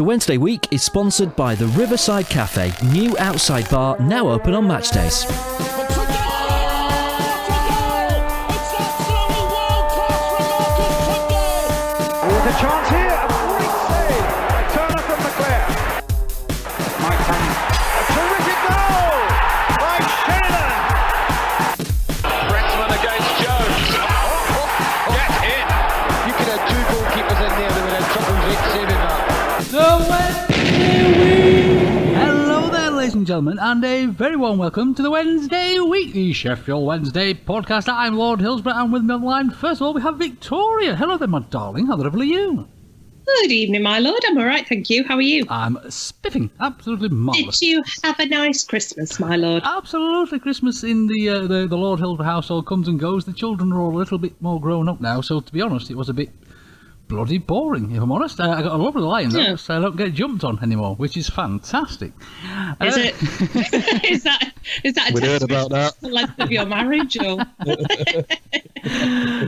The Wednesday week is sponsored by the Riverside Cafe, new outside bar, now open on match days. There's a chance here, a great save, a turner from McClare. Mike Hannon, a terrific goal by Sheridan. Brentman against Jones. Get in. You could have two goalkeepers in there that would have trouble saving that. Hello there, ladies and gentlemen, and a very warm welcome to the Wednesday Week, the Sheffield Wednesday podcast. I'm Lord Hillsborough, and with me on the line, first of all, we have Victoria. Hello there, my darling. How the devil are you? Good evening, my lord. I'm all right, thank you. How are you? I'm spiffing. Absolutely marvellous. Did you have a nice Christmas, my lord? Absolutely. Christmas in the Lord Hillsborough household comes and goes. The children are all a little bit more grown up now, so to be honest, it was a bit bloody boring, if I'm honest. I got a lovely line, though, so I don't get jumped on anymore, which is fantastic. Is it? is that a heard about that. the length of your marriage? Or?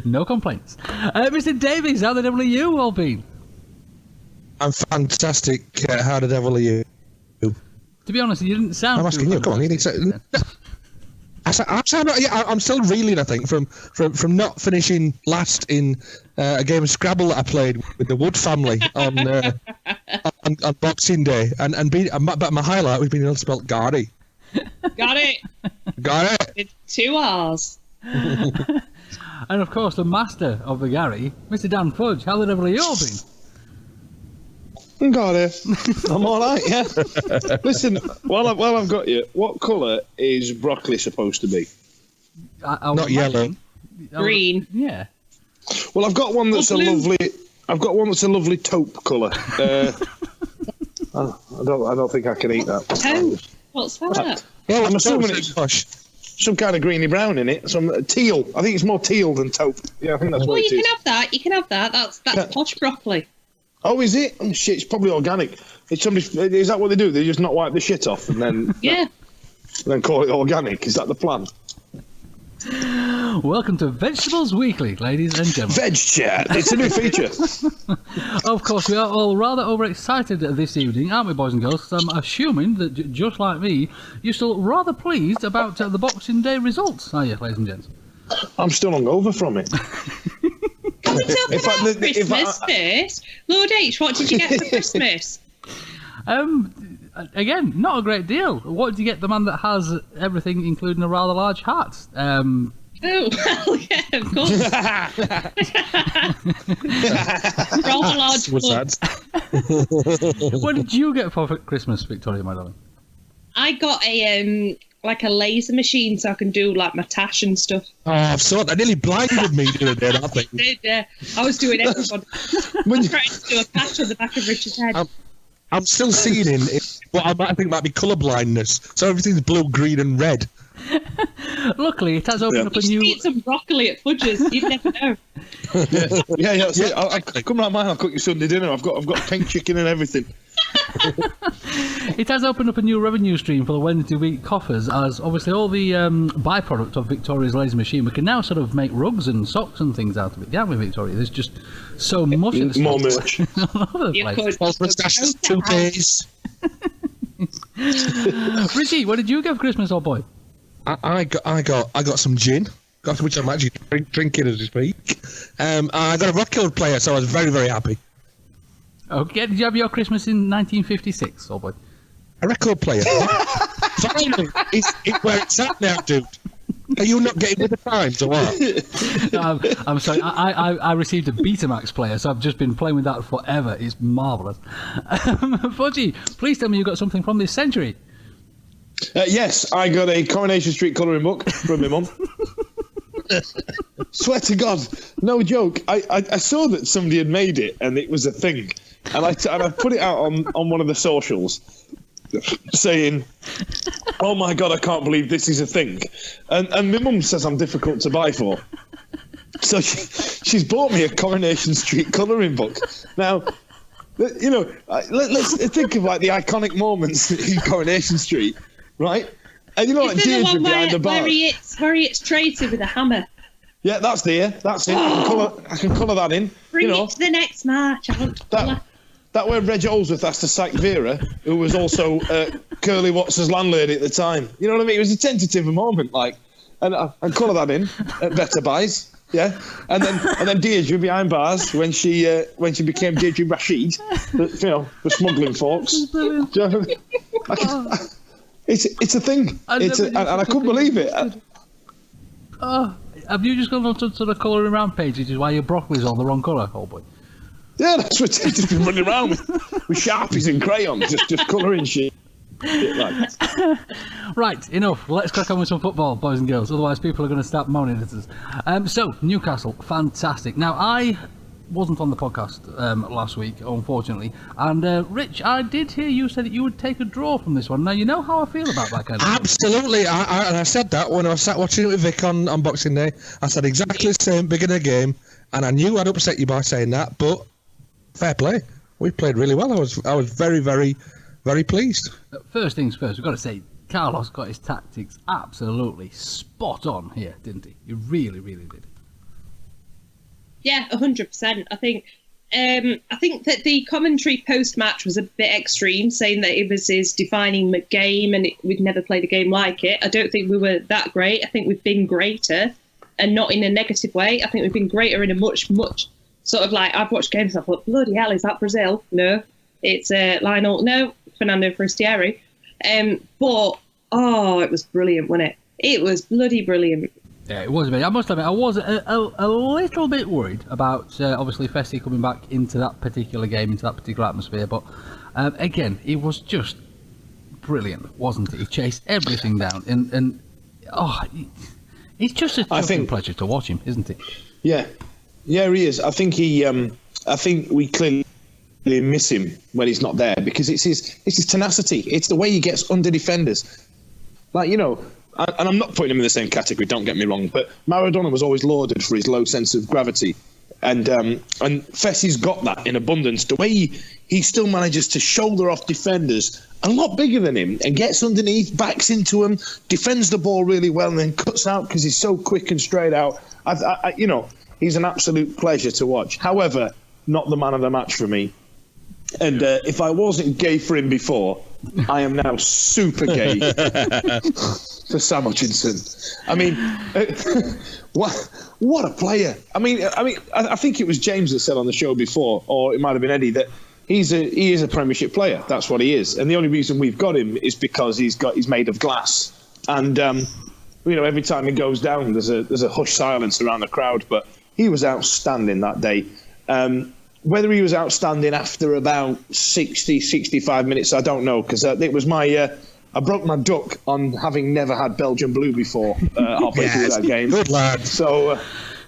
No complaints. Mr Davies, how the devil are you all been? I'm fantastic. How the devil are you? To be honest, you didn't sound... I'm asking you. Come on, you need to... I'm still reeling, I think, from not finishing last in a game of Scrabble that I played with the Wood family on Boxing Day, but my highlight was being able to spell Gary. Got it. Got it. With 2 R's. And of course, the master of the Gary, Mr Dan Fudge. How the devil are you all been? Got it. I'm all right, yeah. Listen, while I've got you, what colour is broccoli supposed to be? Not yellow. Green. Yeah. Well, I've got one that's a lovely taupe colour. I don't think I can eat that. Taupe? What's that? Well, I'm assuming it's some kind of greeny brown in it. Some teal. I think it's more teal than taupe. Yeah, I think that's what it is. Well, you can have that. You can have that. That's posh broccoli. Oh, is it? Oh, shit, it's probably organic. Is that what they do? They just not wipe the shit off and then yeah, and then call it organic? Is that the plan? Welcome to Vegetables Weekly, ladies and gentlemen. Veg chat. It's a new feature. Of course, we are all rather overexcited this evening, aren't we, boys and girls? I'm assuming that just like me, you're still rather pleased about the Boxing Day results, are you, ladies and gents? I'm still hungover from it. Can we talk about Christmas first? Lord H, what did you get for Christmas? Again, not a great deal. What did you get the man that has everything, including a rather large hat? Oh, well, yeah, of course. Rather large What's that? What did you get for Christmas, Victoria, my darling? I got a laser machine so I can do like my tash and stuff. Oh, I've saw that. Nearly blinded me the other day, that thing. I was doing everybody. I was trying to do a patch on the back of Richard's head. I'm still seeing in what I think might be colour blindness. So everything's blue, green, and red. Luckily, it has opened up a new. You eat some broccoli at Fudge's. You'd never know. Yeah. That's it. I'll come round mine. I'll cook you Sunday dinner. I've got pink chicken and everything. It has opened up a new revenue stream for the Wednesday week coffers, as obviously all the byproduct of Victoria's laser machine. We can now sort of make rugs and socks and things out of it, can't we, Victoria? There's just so much of the more merch. Mustaches, 2 days. Richie, what did you get for Christmas, old boy? I got some gin, which I'm actually drinking as we speak. I got a record player, so I was very, very happy. Okay, did you have your Christmas in 1956, old boy? A record player. Finally, it's where it's at now, dude. Are you not getting with the times or what? No, I'm sorry, I received a Betamax player, so I've just been playing with that forever. It's marvellous. Fudgy, please tell me you got something from this century. Yes, I got a Coronation Street colouring book from my mum. Swear to God, no joke. I saw that somebody had made it and it was a thing, and I put it out on one of the socials, saying, "Oh my God, I can't believe this is a thing," and my mum says I'm difficult to buy for, so she's bought me a Coronation Street colouring book. Now, you know, let's think of like the iconic moments in Coronation Street, right? And you know, like Deirdre behind the bar. Where he hits Tracy with a hammer. Yeah, that's there. That's it. I can colour that in. Bring you know. it to the next match. I want to colour. that where Reg Olsworth has to sack Vera, who was also Curly Watts' landlady at the time. You know what I mean? It was a tentative moment, like, and colour that in at Better Buys. Yeah, and then Deirdre behind bars when she became Deirdre Rashid, for smuggling folks. Do you know what I mean? It's a thing. And I couldn't believe it. Have you just gone on to sort of colouring around page, which is why your broccoli's all the wrong colour, old boy? Yeah, that's what I've just been running around with Sharpies and crayons, just colouring shit. Right, enough. Let's crack on with some football, boys and girls. Otherwise, people are going to start moaning at us. So, Newcastle, fantastic. Now, I wasn't on the podcast last week, unfortunately. And, Rich, I did hear you say that you would take a draw from this one. Now, you know how I feel about that kind of thing. Absolutely. I said that when I sat watching it with Vic on Boxing Day. I said exactly the same, beginning of the game. And I knew I'd upset you by saying that, but fair play. We played really well. I was very, very, very pleased. First things first, we've got to say, Carlos got his tactics absolutely spot on here, didn't he? He really, really did. Yeah, 100%. I think that the commentary post-match was a bit extreme, saying that it was his defining game and we'd never played a game like it. I don't think we were that great. I think we've been greater, and not in a negative way. I think we've been greater in a much, much sort of like, I've watched games and I thought, bloody hell, is that Brazil? No. It's Lionel. No. Fernando Forestieri. But, it was brilliant, wasn't it? It was bloody brilliant. Yeah, it was. I must admit, I was a little bit worried about, obviously, Fessy coming back into that particular game, into that particular atmosphere. But, again, it was just brilliant, wasn't it? He chased everything down. And it's just a pleasure to watch him, isn't it? Yeah. Yeah, he is. I think we clearly miss him when he's not there, because it's his tenacity. It's the way he gets under defenders. Like, and I'm not putting him in the same category, don't get me wrong, but Maradona was always lauded for his low sense of gravity. And Fessy's got that in abundance. The way he still manages to shoulder off defenders a lot bigger than him and gets underneath, backs into them, defends the ball really well, and then cuts out because he's so quick and straight out. He's an absolute pleasure to watch. However, not the man of the match for me. And if I wasn't gay for him before, I am now super gay for Sam Hutchinson. I mean, what a player! I think it was James that said on the show before, or it might have been Eddie, that he is a Premiership player. That's what he is, and the only reason we've got him is because he's made of glass. And every time he goes down, there's a hushed silence around the crowd. But he was outstanding that day. Whether he was outstanding after about 60, 65 minutes, I don't know, because it was I broke my duck on having never had Belgian blue before halfway through that game. Good lad. So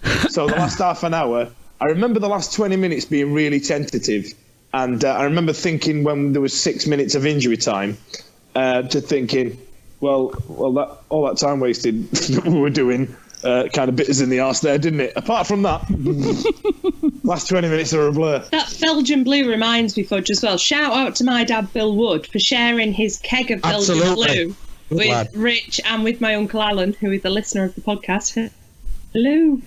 the last half an hour, I remember the last 20 minutes being really tentative, and I remember thinking when there was 6 minutes of injury time, to thinking, well, that all that time wasted we were doing kind of bit us in the arse there, didn't it? Apart from that, last 20 minutes are a blur. That Belgian blue reminds me, Fudge, as well. Shout out to my dad, Bill Wood, for sharing his keg of Belgian blue with Rich and with my uncle Alan, who is the listener of the podcast. Hello.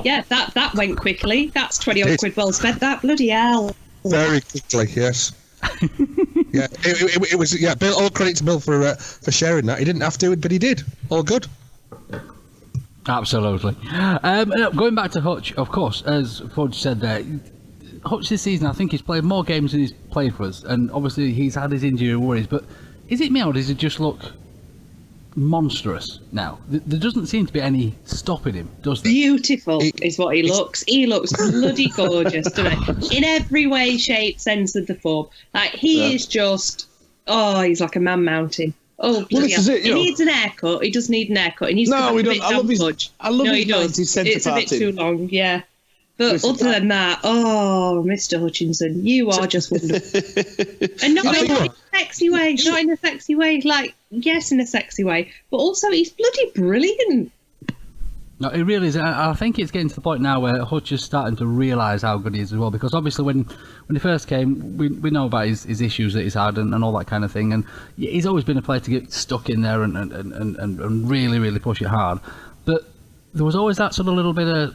Yeah, that went quickly. That's 20 odd quid well spent. That bloody hell. Very quickly, yes. Yeah, it was. Yeah, Bill. All credit to Bill for sharing that. He didn't have to, but he did. All good. Absolutely. Going back to Hutch, of course, as Fudge said there, Hutch this season, I think he's played more games than he's played for us, and obviously he's had his injury worries, but is it me or does it just look monstrous now? There doesn't seem to be any stopping him, does there? Beautiful is what he looks. He looks bloody gorgeous, doesn't he? In every way, shape, sense of the form. Like, he is just, he's like a man mountain. Oh, bloody hell. He needs an haircut. He does need an haircut. He needs to I love his 90s centre It's a bit too long, yeah. But other than that, Mr. Hutchinson, you are just wonderful. And not in a sexy way. Not in a sexy way. Like, yes, in a sexy way. But also, he's bloody brilliant. No, it really is. I think it's getting to the point now where Hutch is starting to realise how good he is as well. Because obviously, when he first came, we know about his issues that he's had and all that kind of thing. And he's always been a player to get stuck in there and really, really push it hard. But there was always that sort of little bit of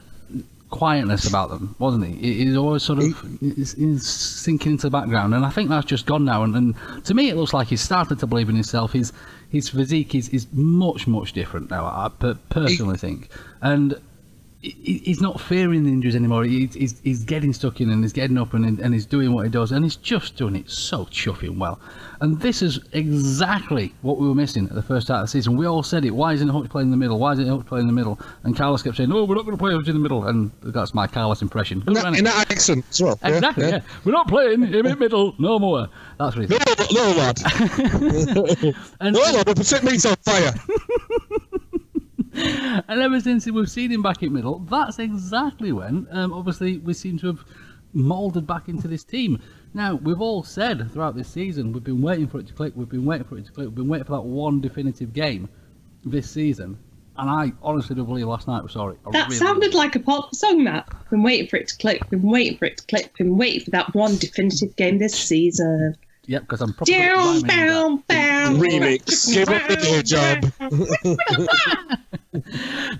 quietness about them, wasn't he? He's always sort of he's sinking into the background, and I think that's just gone now. And to me, it looks like he's started to believe in himself. His physique is much different now. I personally think, and he's not fearing the injuries anymore. He's getting stuck in and he's getting up and he's doing what he does, and he's just doing it so chuffing well. And this is exactly what we were missing at the first start of the season. We all said it. Why isn't Hutch playing in the middle? Why isn't Hutch playing in the middle? And Carlos kept saying, "Oh, we're not going to play Hutch in the middle." And that's my Carlos impression. In that accent as well. Exactly. Yeah. We're not playing him in the middle no more. That's what he said. No, lad. No, lad. We'll set me on fire. And ever since we've seen him back in middle, that's exactly when, obviously, we seem to have moulded back into this team. Now, we've all said throughout this season, we've been waiting for it to click, we've been waiting for that one definitive game this season. And I honestly do believe last night we saw it. That sounded like a pop song, that. Been waiting for it to click, been waiting for it to click, been waiting for that one definitive game this season. Yep, because I'm probably remix. Give up the day job.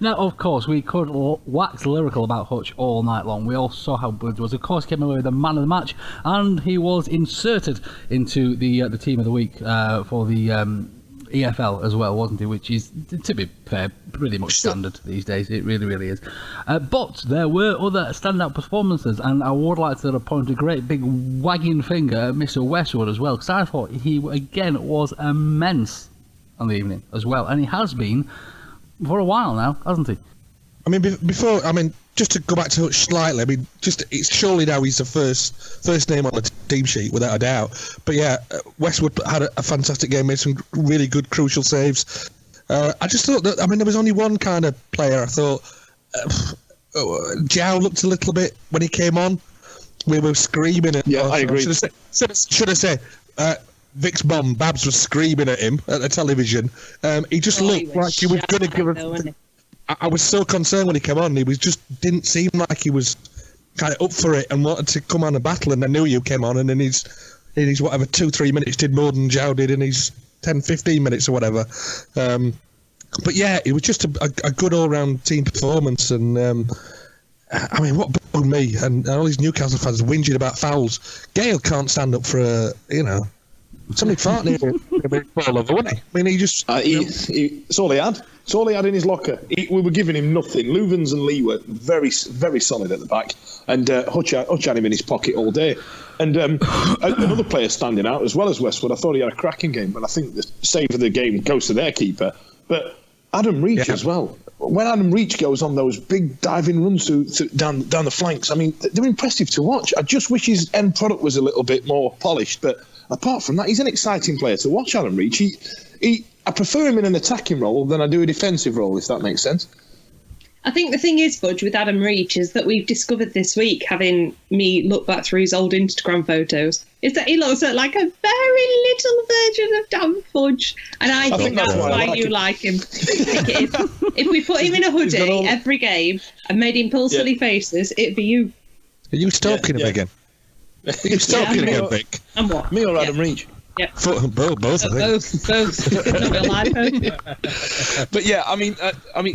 Now, of course, we could wax lyrical about Hutch all night long. We all saw how good he was. Of course, came away with the man of the match, and he was inserted into the team of the week for the EFL as well, wasn't he? Which is, to be fair, pretty much standard these days. It really is. But there were other standout performances, and I would like to point a great big wagging finger at Mr Westwood as well, because I thought he again was immense on the evening as well, and he has been for a while now, hasn't he? I mean, just to go back to Hutch slightly, I mean, it's surely now he's the first name on the team sheet without a doubt. But yeah, Westwood had a fantastic game, made some really good crucial saves. I just thought that, I mean, there was only one kind of player. I thought Zhao looked a little bit when he came on. We were screaming at. Yeah, I agree. Should have said. Vic's bomb, Babs was screaming at him at the television. He just looked like he was going to give him. I was so concerned when he came on. He didn't seem like he was kind of up for it and wanted to come on a battle. And I knew you came on, and in his whatever 2-3 minutes did more than Zhao did in his 10-15 minutes or whatever. But yeah, it was just a good all-round team performance. And I mean, what blew me and all these Newcastle fans whinging about fouls. Gale can't stand up for somebody farting him ball over, wasn't he? I mean, he just... it's all he had. It's all he had in his locker. We were giving him nothing. Louvens and Lee were very, very solid at the back, and Hutch had him in his pocket all day. And another player standing out, as well as Westwood, I thought he had a cracking game, but I think the save of the game goes to their keeper. But Adam Reach as well. When Adam Reach goes on those big diving runs down the flanks, I mean, they're impressive to watch. I just wish his end product was a little bit more polished, but apart from that, he's an exciting player to watch, Adam Reach. I prefer him in an attacking role than I do a defensive role, if that makes sense. I think the thing is, Fudge, with Adam Reach is that we've discovered this week, having me look back through his old Instagram photos, is that he looks like a very little version of Dan Fudge. And I think that's why you like him. If we put him in a hoodie every game and made him pull silly faces, it'd be you. Are you stalking him again? Are you stalking him again, Vic? And what? Me or Adam Reach? Yeah. Both, I think. Both. Not real life. But yeah, I mean,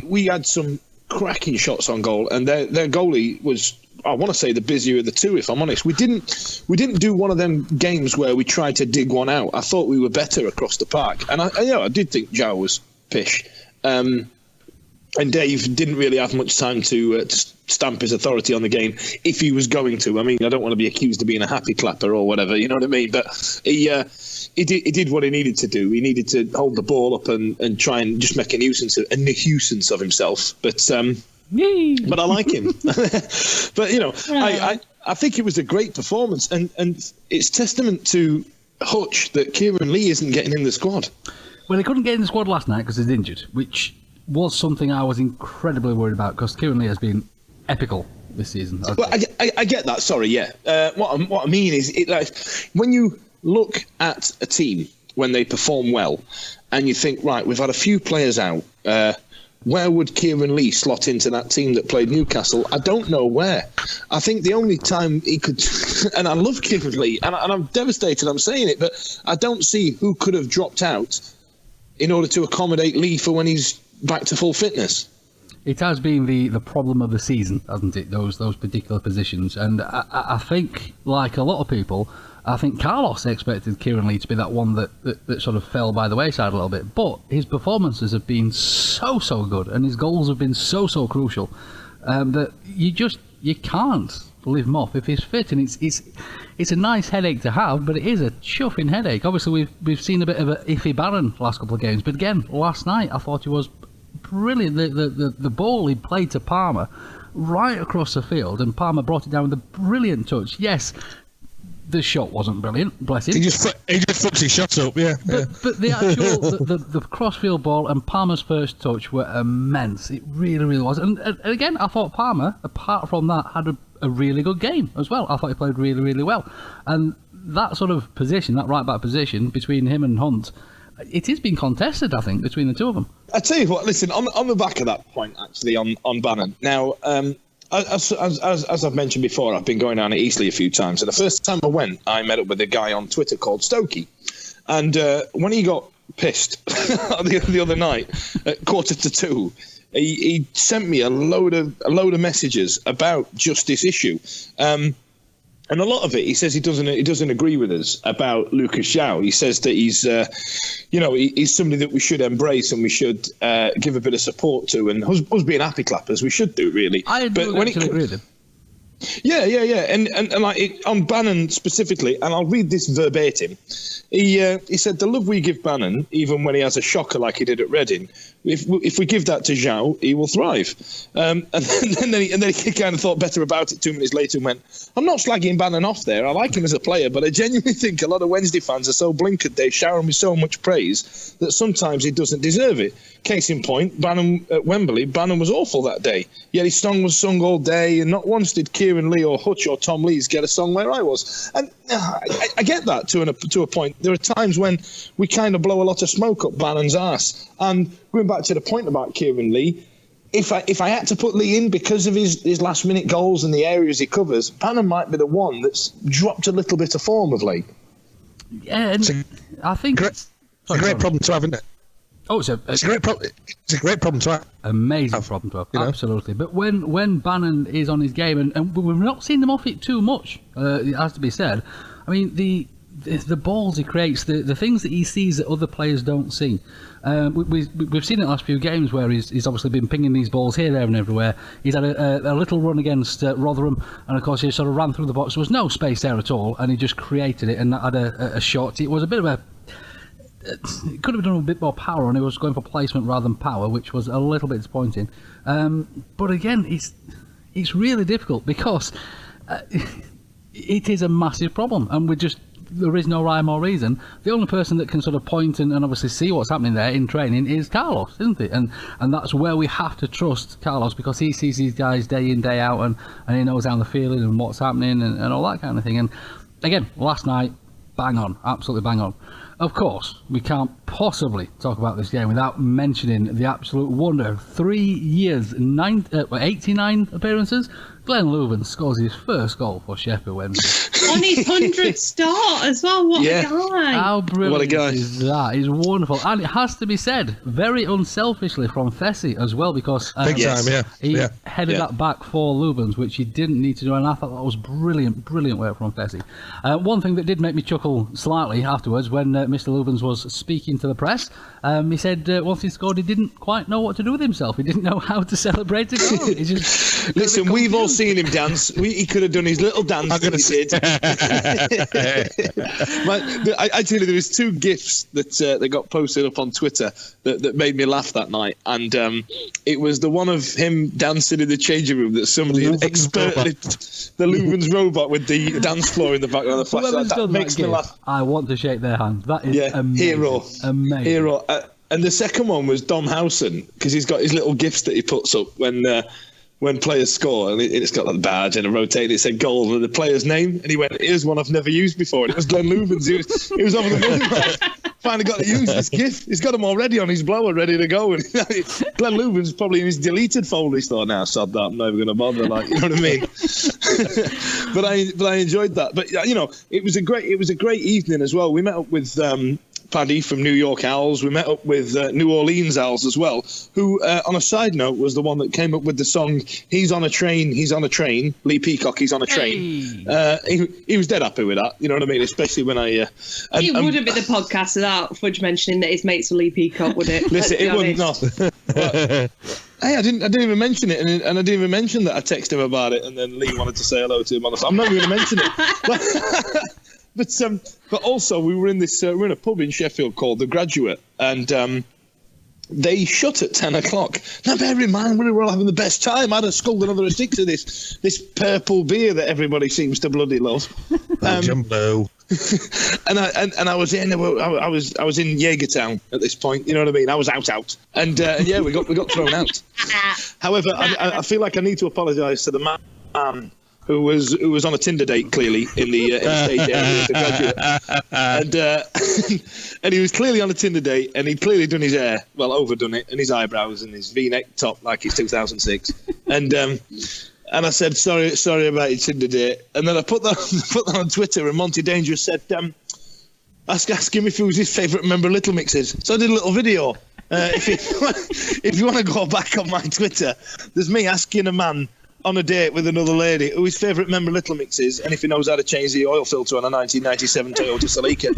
we had some cracking shots on goal, and their goalie was, I want to say, the busier of the two, if I'm honest. We didn't do one of them games where we tried to dig one out. I thought we were better across the park, and I did think Zhao was pish. And Dave didn't really have much time to stamp his authority on the game if he was going to. I mean, I don't want to be accused of being a happy clapper or whatever, you know what I mean? But he did what he needed to do. He needed to hold the ball up and try and just make a nuisance of himself. But I like him. But, you know, I think it was a great performance. And it's testament to Hutch that Kieran Lee isn't getting in the squad. Well, he couldn't get in the squad last night because he's injured, which was something I was incredibly worried about, because Kieran Lee has been epical this season. Well, I get that. Sorry, yeah. What I mean is, when you look at a team when they perform well, and you think, right, we've had a few players out. Where would Kieran Lee slot into that team that played Newcastle? I don't know where. I think the only time he could, and I love Kieran Lee, and I'm devastated I'm saying it, but I don't see who could have dropped out in order to accommodate Lee for when he's back to full fitness. It has been the problem of the season, hasn't it? Those particular positions, and I think, like a lot of people, I think Carlos expected Kieran Lee to be that one that sort of fell by the wayside a little bit. But his performances have been so good, and his goals have been so crucial that you can't leave him off if he's fit. And it's a nice headache to have, but it is a chuffing headache. Obviously, we've seen a bit of an iffy Barron last couple of games, but again, last night I thought he was brilliant. The ball he played to Palmer right across the field, and Palmer brought it down with a brilliant touch. Yes, the shot wasn't brilliant, bless him. He just fucks his shots up, yeah. But the actual the crossfield ball and Palmer's first touch were immense. It really was. And again, I thought Palmer, apart from that, had a really good game as well. I thought he played really well. And that sort of position, that right back position between him and Hunt, it has been contested, I think, between the two of them. I tell you what, listen, on the back of that point, actually, on Bannon. Now, as I've mentioned before, I've been going down to Eastleigh a few times, and the first time I went, I met up with a guy on Twitter called Stokey, and when he got pissed the other night at 1:45, he sent me a load of messages about just this issue. And a lot of it, he says he doesn't agree with us about Lucas João. He says that he's somebody that we should embrace and we should give a bit of support to. And us being happy clappers, we should do, really. I agree with him. Yeah. And like on Bannon specifically, and I'll read this verbatim. He said, the love we give Bannon, even when he has a shocker like he did at Reading, if we give that to João, he will thrive. And then he kind of thought better about it 2 minutes later and went, I'm not slagging Bannon off there. I like him as a player, but I genuinely think a lot of Wednesday fans are so blinkered they shower him with so much praise that sometimes he doesn't deserve it. Case in point, Bannon at Wembley, Bannon was awful that day. Yet his song was sung all day, and not once did Kieran Lee or Hutch or Tom Lees get a song where I was. And I get that to a point. There are times when we kind of blow a lot of smoke up Bannon's arse. And going back to the point about Kieran Lee, if I had to put Lee in because of his last minute goals and the areas he covers, Bannon might be the one that's dropped a little bit of form of late. Yeah, and I think it's a great problem to have, isn't it? Oh, it's a great problem. It's a great problem to have. Amazing problem to have, absolutely. But when Bannon is on his game, and we've not seen them off it too much, it has to be said. I mean, the balls he creates, the things that he sees that other players don't see. We've seen it in the last few games where he's obviously been pinging these balls here, there and everywhere. He's had a little run against Rotherham, and of course he sort of ran through the box. There was no space there at all, and he just created it and had a shot. It was a bit of a... It could have done a bit more power, and he was going for placement rather than power, which was a little bit disappointing. But again, it's really difficult because it is a massive problem, and there is no rhyme or reason. The only person that can sort of point and obviously see what's happening there in training is Carlos, isn't it? And that's where we have to trust Carlos, because he sees these guys day in, day out, and he knows how they're feeling and what's happening and all that kind of thing. And again, last night, bang on, absolutely bang on. Of course, we can't possibly talk about this game without mentioning the absolute wonder. 3 years, 89 appearances. Glenn Leuven scores his first goal for Sheffield Wednesday. On his 100th start as well. What a guy. How brilliant what a guy. is that? He's wonderful. And it has to be said, very unselfishly from Fessy as well, because he headed that back for Leuven's, which he didn't need to do, and I thought that was brilliant work from Fessy. One thing that did make me chuckle slightly afterwards, when Mr Leuven's was speaking to the press, he said once he scored, he didn't quite know what to do with himself. He didn't know how to celebrate a goal. He just Listen, we've all seen him dance. He could have done his little dance that he did. I tell you, there was 2 GIFs that got posted up on Twitter that made me laugh that night, and it was the one of him dancing in the changing room that somebody had expertly the Leuven's robot with the dance floor in the background of the flash. That makes me laugh. I want to shake their hand. That is amazing. Hero. And the second one was Dom Howson, because he's got his little GIFs that he puts up when players score, and it's got that badge and a rotate. It said goal and the player's name, and he went, "Here's one I've never used before." And it was Glenn Leuven's. He was over the moon. Finally got to use this GIF. He's got them already on his blower, ready to go. And Glenn Leuven's probably in his deleted folder. He's thought, "Now, sod that. I'm never going to bother." Like, you know what I mean? But I enjoyed that. But it was a great evening as well. We met up with Paddy from New York Owls. We met up with New Orleans Owls as well, who, on a side note, was the one that came up with the song He's on a Train, He's on a Train. Lee Peacock, He's on a Train. Hey. He was dead happy with that, you know what I mean? Especially when I... It wouldn't be the podcast without Fudge mentioning that his mates were Lee Peacock, would it? Listen, it wouldn't, no. But, hey, I didn't even mention it, and I didn't even mention that I texted him about it, and then Lee wanted to say hello to him on the phone. I'm not even going to mention it. But also we were in this we're in a pub in Sheffield called The Graduate, and they shut at 10 o'clock. Now bear in mind we were all having the best time. I'd have sculled another 6 of this purple beer that everybody seems to bloody love. Belgian blue. and I was in Jaegertown at this point, you know what I mean? I was out, and yeah, we got thrown out. However, I feel like I need to apologise to the man who was on a Tinder date, clearly, in the stage area of The Graduate. And he was clearly on a Tinder date, and he'd clearly done his hair, well, overdone it, and his eyebrows, and his V-neck top like it's 2006. And I said, sorry about your Tinder date. And then I put that on Twitter, and Monty Dangerous said, ask him if he was his favourite member of Little Mixes. So I did a little video. If you want to go back on my Twitter, there's me asking a man on a date with another lady who his favourite member of Little Mix is, and if he knows how to change the oil filter on a 1997 Toyota Celica.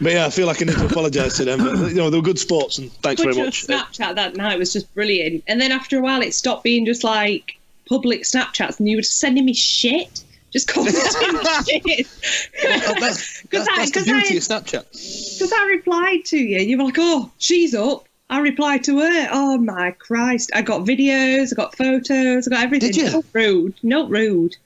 But yeah, I feel like I need to apologise to them. But, you know, they were good sports, and thanks very much. Snapchat that night was just brilliant. And then after a while, it stopped being just like public Snapchats, and you were just sending me shit. Just commenting shit. Well, that's the beauty of Snapchat. Because I replied to you, and you were like, oh, she's up. I replied to her. Oh my Christ! I got videos, I got photos, I got everything. Did you? Not rude.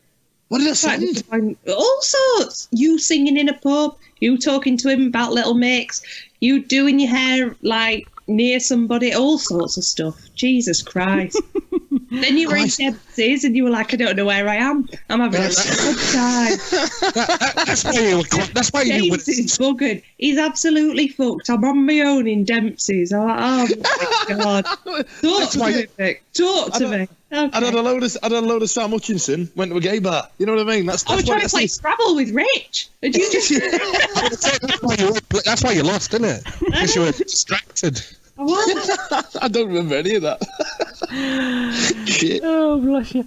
What did I send? All sorts. You singing in a pub. You talking to him about Little Mix. You doing your hair like near somebody. All sorts of stuff. Jesus Christ. Then you were in Dempsey's and you were like, I don't know where I am. I'm having a good time. That's why you James is buggered. He's absolutely fucked. I'm on my own in Dempsey's. I'm like, oh my God. Talk to me, Vic. Talk to me. Okay. I had a load of Sam Hutchinson, went to a gay bar. You know what I mean? That's I was trying to play Scrabble with Rich. And you just... That's why you lost, isn't it? Because you were distracted. I don't remember any of that. Shit. Oh, bless you.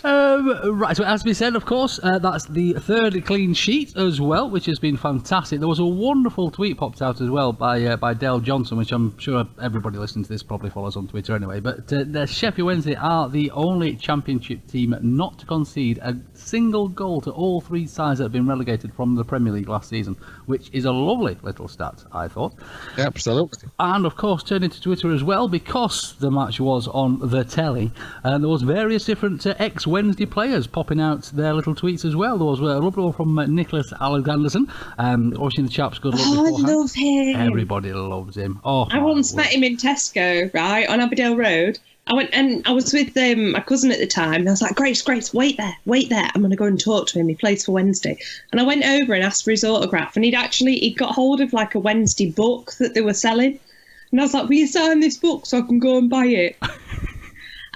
Right, so as we said, of course, that's the third clean sheet as well, which has been fantastic. There was a wonderful tweet popped out as well by Dale Johnson, which I'm sure everybody listening to this probably follows on Twitter anyway. But the Sheffield Wednesday are the only championship team not to concede a single goal to all three sides that have been relegated from the Premier League last season, which is a lovely little stat, I thought. Absolutely. And of course, turning to Twitter as well, because the match was on the telly, and there was various different ex-Wednesday players popping out their little tweets as well. There was a lovely one from Nicholas Alexanderson, wishing the chaps good luck beforehand. I love him. Everybody loves him. Oh, I once met him in Tesco, right, on Aberdale Road. I went and I was with my cousin at the time, and I was like, Grace, wait there. I'm going to go and talk to him. He plays for Wednesday. And I went over and asked for his autograph, and he'd got hold of like a Wednesday book that they were selling. And I was like, will you sign this book so I can go and buy it?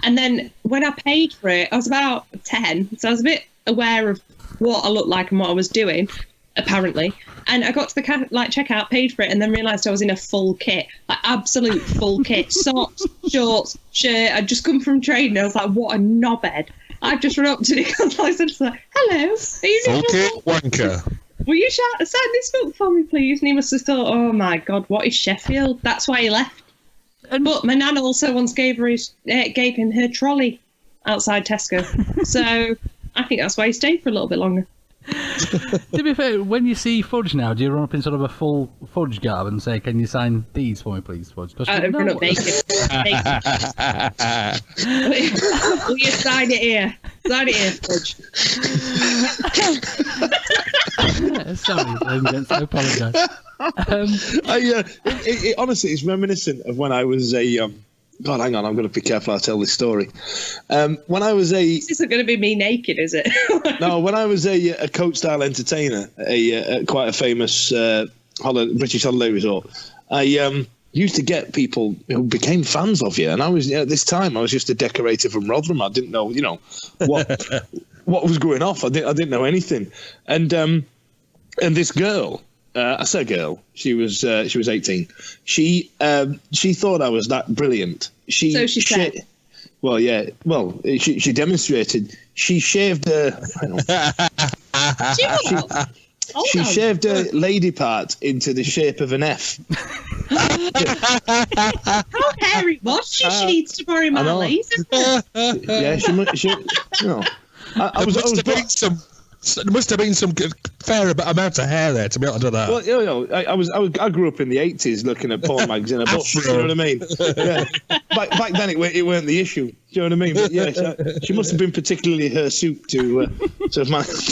And then when I paid for it, I was about 10, so I was a bit aware of what I looked like and what I was doing, apparently. And I got to the checkout, paid for it, and then realised I was in a full kit, like absolute full kit. Socks, shorts, shirt. I'd just come from training. I was like, what a knobhead. I've just run up to Nicholas and I was like, hello, are you full kit wanker. Will you sign this book for me, please? And he must have thought, oh my God, what is Sheffield? That's why he left. But my nan also once gave him her trolley outside Tesco. So I think that's why he stayed for a little bit longer. To be fair, when you see Fudge now, do you run up in sort of a full Fudge garb and say, can you sign these for me, please, Fudge? Run up naked. Will you sign it here? Sign it here, Fudge. Sorry, I apologise. Honestly, it's reminiscent of when I was a... God, hang on, I'm going to be careful I tell this story. When I was This isn't going to be me naked, is it? No, when I was a coach-style entertainer, quite a famous British holiday resort, I used to get people who became fans of you. And I was, at this time, I was just a decorator from Rotherham. I didn't know, what was going off. I didn't know anything. And this girl I say girl. She was 18. She thought I was that brilliant. So she said. Well, yeah. Well, she demonstrated. She shaved her. She shaved her lady part into the shape of an F. How hairy was she? She needs to borrow my laser. Yeah, she you know. There must have been some fair amount of hair there to be able to do that. Well, you know, I grew up in the 80s looking at porn mags in a book. You know what I mean? Yeah. Back then, it weren't the issue. Do you know what I mean? But yeah, she must have been particularly hirsute to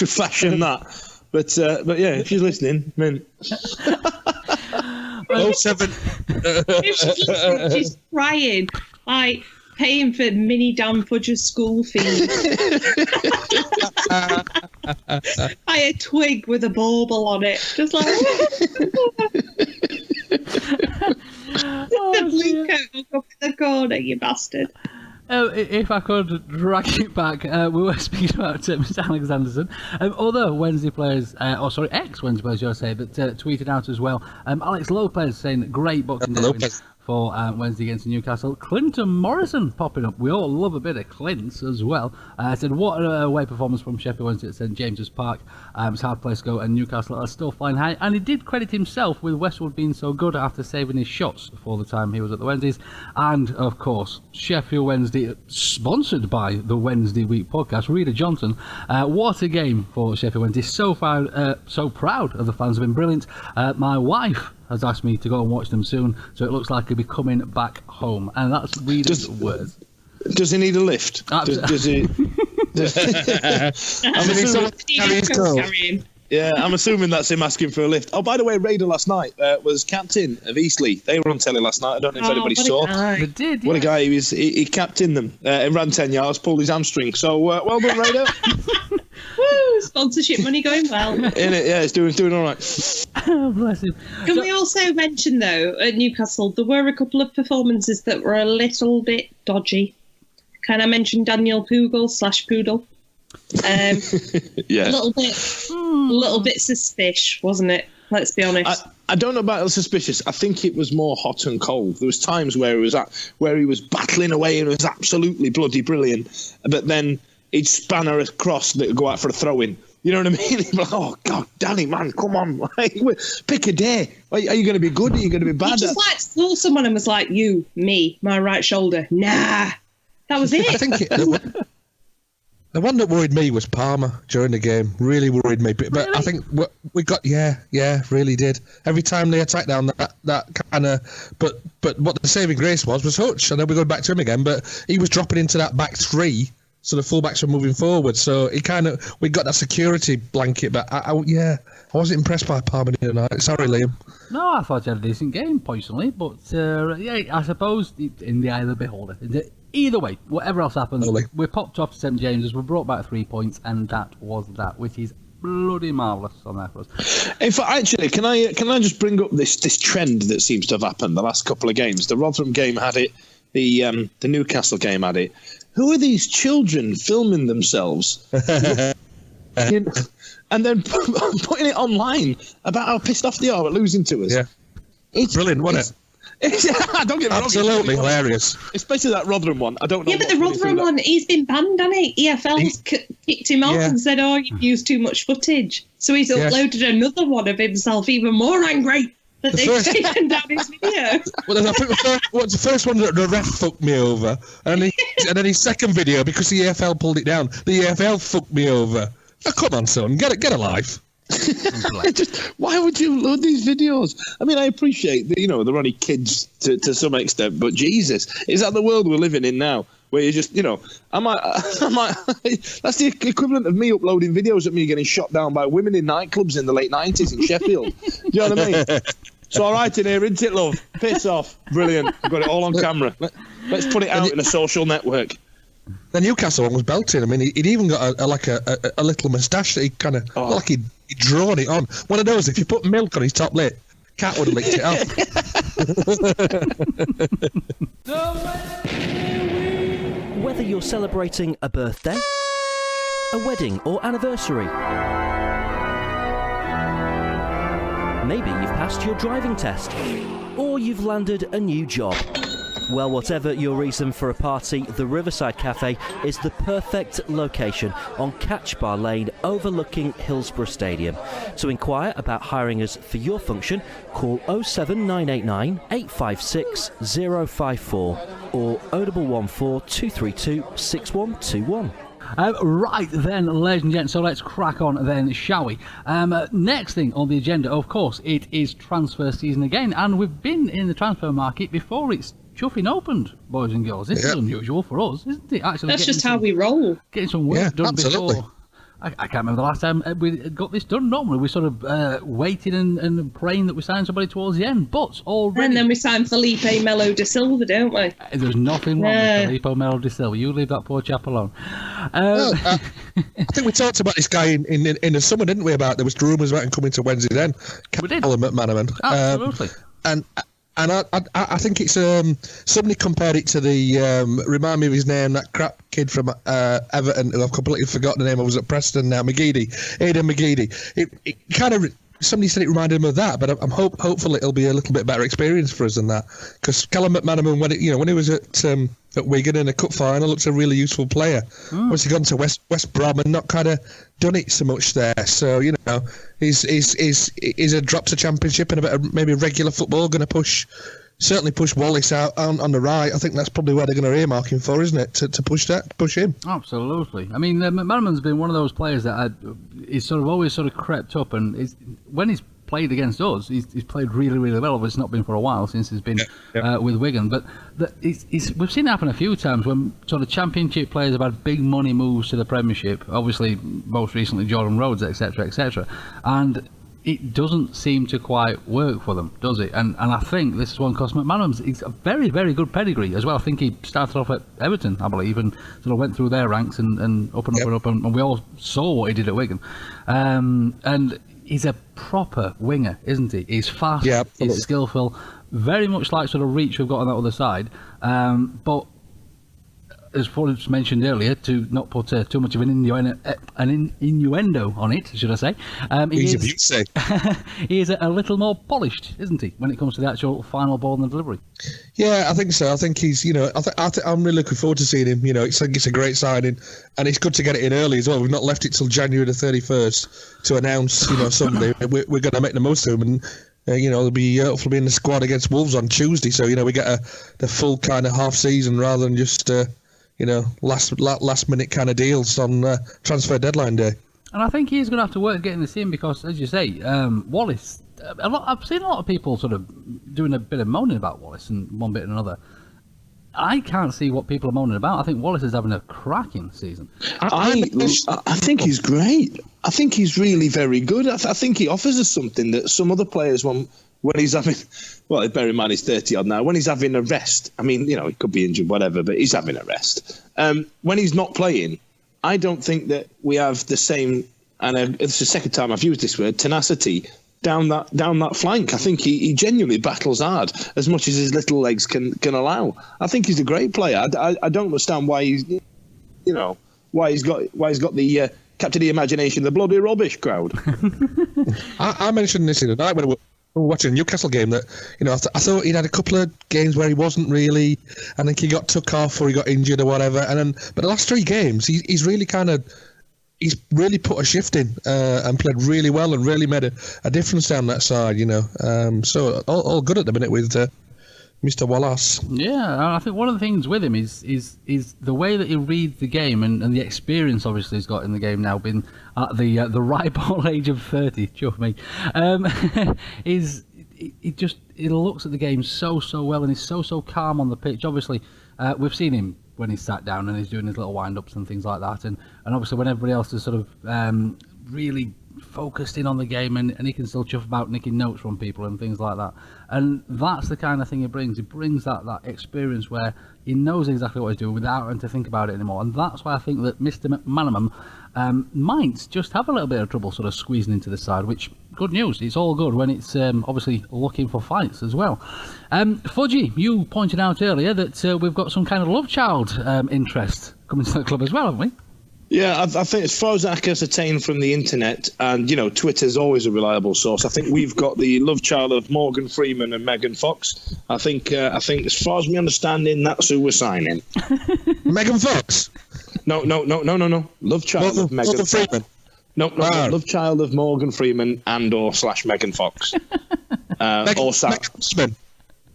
fashion that. But yeah, if she's listening, I mean. 07. If she's listening, she's crying, like paying for mini Dan Fudge's school fees. Buy a twig with a bauble on it, just like the blue coat up in the corner, you bastard. If I could drag it back, we were speaking about Mr. Alexanderson. Other Wednesday players, ex-Wednesday players, you'll say, that tweeted out as well. Alex Lopez saying great Boxing Day win for Wednesday against Newcastle. Clinton Morrison popping up. We all love a bit of Clint's as well. Said, what a away performance from Sheffield Wednesday at St James's Park. It's a hard place to go, and Newcastle are still flying high. And he did credit himself with Westwood being so good after saving his shots for the time he was at the Wednesdays. And, of course, Sheffield Wednesday, sponsored by the Wednesday Week podcast, Rita Johnson. What a game for Sheffield Wednesday. So proud of the fans. Have been brilliant. My wife has asked me to go and watch them soon, so it looks like he'll be coming back home. And that's Rita's words. Does he need a lift? Does he? Yeah, I'm assuming that's him asking for a lift. Oh, by the way, Raider last night was captain of Eastleigh. They were on telly last night. I don't know if anybody saw. They did. What a guy he was! He captained them. He ran 10 yards, pulled his hamstring. So well done, Raider. Woo! Sponsorship money going well. In it, yeah, it's doing all right. Oh, bless him. Can we also mention though, at Newcastle, there were a couple of performances that were a little bit dodgy. Can I mention Daniel Poodle? Yeah. A little bit suspicious, wasn't it? Let's be honest. I don't know about suspicious. I think it was more hot and cold. There was times where he was battling away and was absolutely bloody brilliant, but then he'd span her across that would go out for a throw-in. You know what I mean? He'd be like, oh God, Danny, man, come on, pick a day. Are you going to be good? Are you going to be bad? He just like saw someone and was like, you, me, my right shoulder. Nah, that was it. I think the one that worried me was Palmer during the game. Really worried me. But really? I think we got, really did. Every time they attacked down that kind of... But what the saving grace was Hutch. And then we're going back to him again. But he was dropping into that back three, so the fullbacks were moving forward. So we got that security blanket. But I wasn't impressed by Palmer tonight. Sorry, Liam. No, I thought he had a decent game, personally. But, I suppose in the eye of the beholder. Either way, whatever else happens, we popped off to St James's, we brought back 3 points, and that was that, which is bloody marvellous on there for us. In fact, actually, can I just bring up this trend that seems to have happened the last couple of games? The Rotherham game had it, the Newcastle game had it. Who are these children filming themselves? And then putting it online about how pissed off they are at losing to us. Yeah. It's brilliant, wasn't it? Don't get me wrong. Absolutely hilarious. Especially that Rotherham one. I don't know. Yeah, but the Rotherham one, he's been banned, hasn't he? EFL's kicked him off and said, you've used too much footage. So he's uploaded another one of himself, even more angry that they've taken down his video. Well, I think the first one that the ref fucked me over, and then his second video, because the EFL pulled it down, the EFL fucked me over. Oh, come on, son, get a life. Why would you load these videos? I mean, I appreciate that, they're only kids to some extent, but Jesus, is that the world we're living in now? Where you just, I might that's the equivalent of me uploading videos of me getting shot down by women in nightclubs in the late 90s in Sheffield. Do you know what I mean? It's all right in here, isn't it, love? Piss off. Brilliant. I've got it all on camera. Let's put it out in a social network. The Newcastle one was belting. I mean, he'd even got a little moustache that he kind of like he'd drawn it on. One of those, if you put milk on his top lip, cat would have licked it off. Whether you're celebrating a birthday, a wedding or anniversary, Maybe you've passed your driving test, or you've landed a new job. Well, whatever your reason for a party, the Riverside Cafe is the perfect location on Catch Bar Lane overlooking Hillsborough Stadium. To inquire about hiring us for your function, call 07989 856 054 or 0114 232 6121. Right then, ladies and gents, so let's crack on then, shall we? Next thing on the agenda, of course, it is transfer season again, and we've been in the transfer market before it's chuffing opened, boys and girls. This is unusual for us, isn't it? Actually, that's just how we roll. Getting some work done absolutely. before. I can't remember the last time we got this done. Normally, we sort of waiting and praying that we sign somebody towards the end, but already. And then we sign Felipe Melo da Silva, don't we? There's nothing wrong with Felipe Melo da Silva. You leave that poor chap alone. I think we talked about this guy in the summer, didn't we? About there was rumours about him coming to Wednesday then. We did. Callum McManaman. Absolutely. And I think it's somebody compared it to the remind me of his name, that crap kid from Everton who I've completely forgotten the name of, was at Preston now, Aidan McGeady. It kind of, somebody said it reminded him of that, but I'm hopeful it'll be a little bit better experience for us than that, because Callum McManaman when he was at Wigan in a cup final looks a really useful player. Once he gone to West Brom and not kind of done it so much there, so he's a drop to Championship and a bit of maybe regular football going to certainly push Wallace out on the right. I think that's probably where they're going to earmark him for, isn't it? To push him. Absolutely. I mean, McManaman's been one of those players that he's sort of always sort of crept up, and when he's played against us, he's played really, really well. But it's not been for a while since he's been with Wigan. But we've seen it happen a few times when sort of Championship players have had big money moves to the Premiership. Obviously, most recently Jordan Rhodes, etc., etc., and it doesn't seem to quite work for them, does it? And I think this is one because McManaman's a very, very good pedigree as well. I think he started off at Everton, I believe, and sort of went through their ranks and up and up and up, and we all saw what he did at Wigan. And he's a proper winger, isn't he? He's fast, he's skillful, very much like sort of Reach we've got on that other side. But as Fudge mentioned earlier, to not put too much of an innuendo on it, should I say? He is a little more polished, isn't he, when it comes to the actual final ball and the delivery? Yeah, I think so. I think he's, I'm really looking forward to seeing him. It's a great signing, and it's good to get it in early as well. We've not left it till January the 31st to announce, Sunday. We're going to make the most of him, and they'll be hopefully in the squad against Wolves on Tuesday. So we get the full kind of half season rather than just last minute kind of deals on transfer deadline day. And I think he's going to have to work getting this in because, as you say, Wallace. I've seen a lot of people sort of doing a bit of moaning about Wallace and one bit and another. I can't see what people are moaning about. I think Wallace is having a cracking season. I think he's great. I think he's really very good. I think he offers us something that some other players when he's having, well, bear in mind he's 30 odd now, when he's having a rest, I mean, he could be injured, whatever, but he's having a rest. When he's not playing, I don't think that we have the same, and it's the second time I've used this word, tenacity down that flank. I think he genuinely battles hard as much as his little legs can allow. I think he's a great player. I don't understand why he's got the captain of the imagination, the bloody rubbish crowd. I mentioned this the other night when we were watching a Newcastle game that I thought he'd had a couple of games where he wasn't really. I think he got took off or he got injured or whatever. But the last three games, he's really he's really put a shift in and played really well and really made a difference down that side. So all good at the minute with Mr. Wallace. Yeah, and I think one of the things with him is the way that he reads the game and the experience obviously he's got in the game now, been at the ripe old age of 30, chuff me, he looks at the game so well and he's so calm on the pitch. Obviously, we've seen him when he's sat down and he's doing his little wind-ups and things like that, and obviously when everybody else is sort of really focused in on the game, and he can still chuff about nicking notes from people and things like that, and that's the kind of thing he brings that experience where he knows exactly what he's doing without having to think about it anymore. And that's why I think that Mr McManaman might just have a little bit of trouble sort of squeezing into the side, which, good news, it's all good when it's obviously looking for fights as well. Fudgy, you pointed out earlier that we've got some kind of love child interest coming to the club as well, haven't we? Yeah, I think as far as I can ascertain from the internet, and Twitter's always a reliable source. I think we've got the love child of Morgan Freeman and Megan Fox. I think as far as we understand, that's who we're signing. Megan Fox. No. Love child of Megan Freeman. No. Love child of Morgan Freeman and/or / Megan Fox. Or Sam.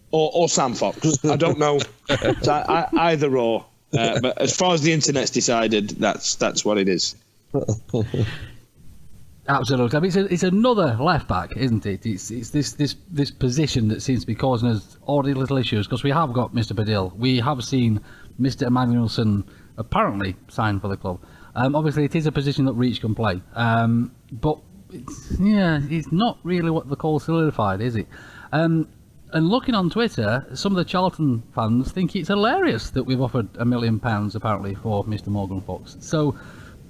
Or Sam Fox. I don't know. Either or. But as far as the internet's decided, that's what it is. Absolutely. I mean, it's another left back, isn't it? It's this position that seems to be causing us all these little issues, because we have got Mr Badil. We have seen Mr Emmanuelson apparently signed for the club. Obviously, it is a position that Reach can play. But it's not really what the call solidified, is it? And looking on Twitter, some of the Charlton fans think it's hilarious that we've offered £1 million apparently for Mr Morgan Fox. So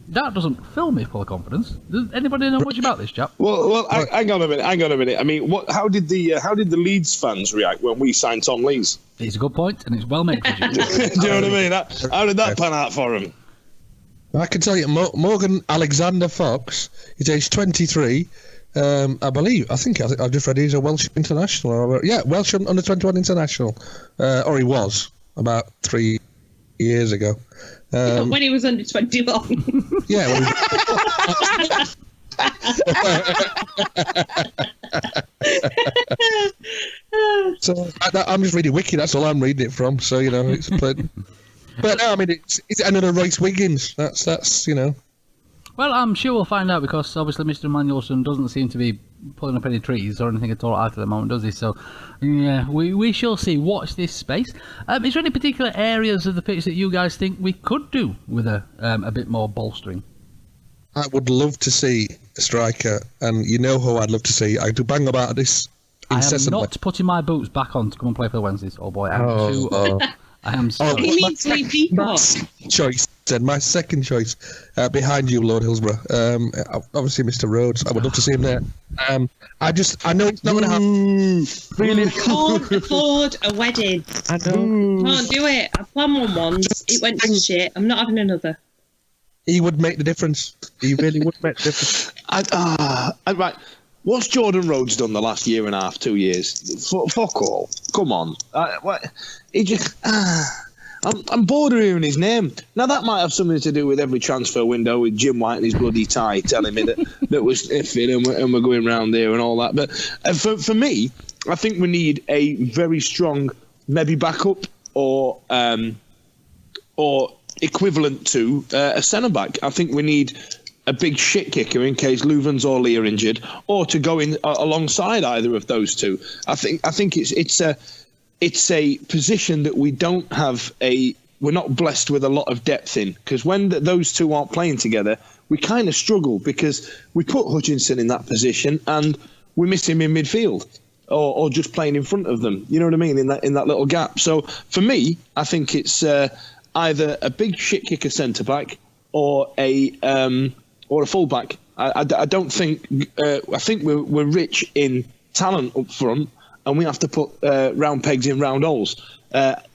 that doesn't fill me full of confidence. Does anybody know much about this, chap? Well, hang on a minute. I mean, how did the Leeds fans react when we signed Tom Lees? It's a good point, and it's well made. Do you know what I mean? How did that pan out for him? I can tell you, Morgan Alexander Fox is aged 23. I think I've just read he's a Welsh international. Welsh under-21 international. Or he was about 3 years ago. When he was under 21. Yeah. So I'm just reading Wiki. That's all I'm reading it from. So it's but no, I mean it's another Royce Wiggins. That's Well, I'm sure we'll find out, because obviously Mr Emmanuelson doesn't seem to be pulling up any trees or anything at all at the moment, does he? So, yeah, we shall see. Watch this space. Is there any particular areas of the pitch that you guys think we could do with a bit more bolstering? I would love to see a striker, and who I'd love to see. I do bang about this incessantly. I am not putting my boots back on to come and play for the Wednesdays. Oh boy, I am sorry. He needs to leave Depot. Choice. And my second choice behind you, Lord Hillsborough. Obviously, Mr. Rhodes. I would love to see him there. I know it's not going to happen. Really? Can't afford a wedding. I know. Can't do it. I planned one once. It went to shit. I'm not having another. He would make the difference. He really would make the difference. Right. What's Jordan Rhodes done the last year and a half, 2 years? Fuck all. Come on. He just... I'm bored of hearing his name. Now, that might have something to do with every transfer window with Jim White and his bloody tie telling me that we're sniffing and we're going round there and all that. But for me, I think we need a very strong maybe backup or equivalent to a centre-back. I think we need a big shit kicker in case Leuven's or Lee are injured, or to go in alongside either of those two. I think it's a position that we don't have we're not blessed with a lot of depth in, because when those two aren't playing together, we kind of struggle, because we put Hutchinson in that position and we miss him in midfield or just playing in front of them. You know what I mean? In that little gap. So for me, I think it's either a big shit kicker centre back or a fullback. I don't think. I think we're rich in talent up front, and we have to put round pegs in round holes.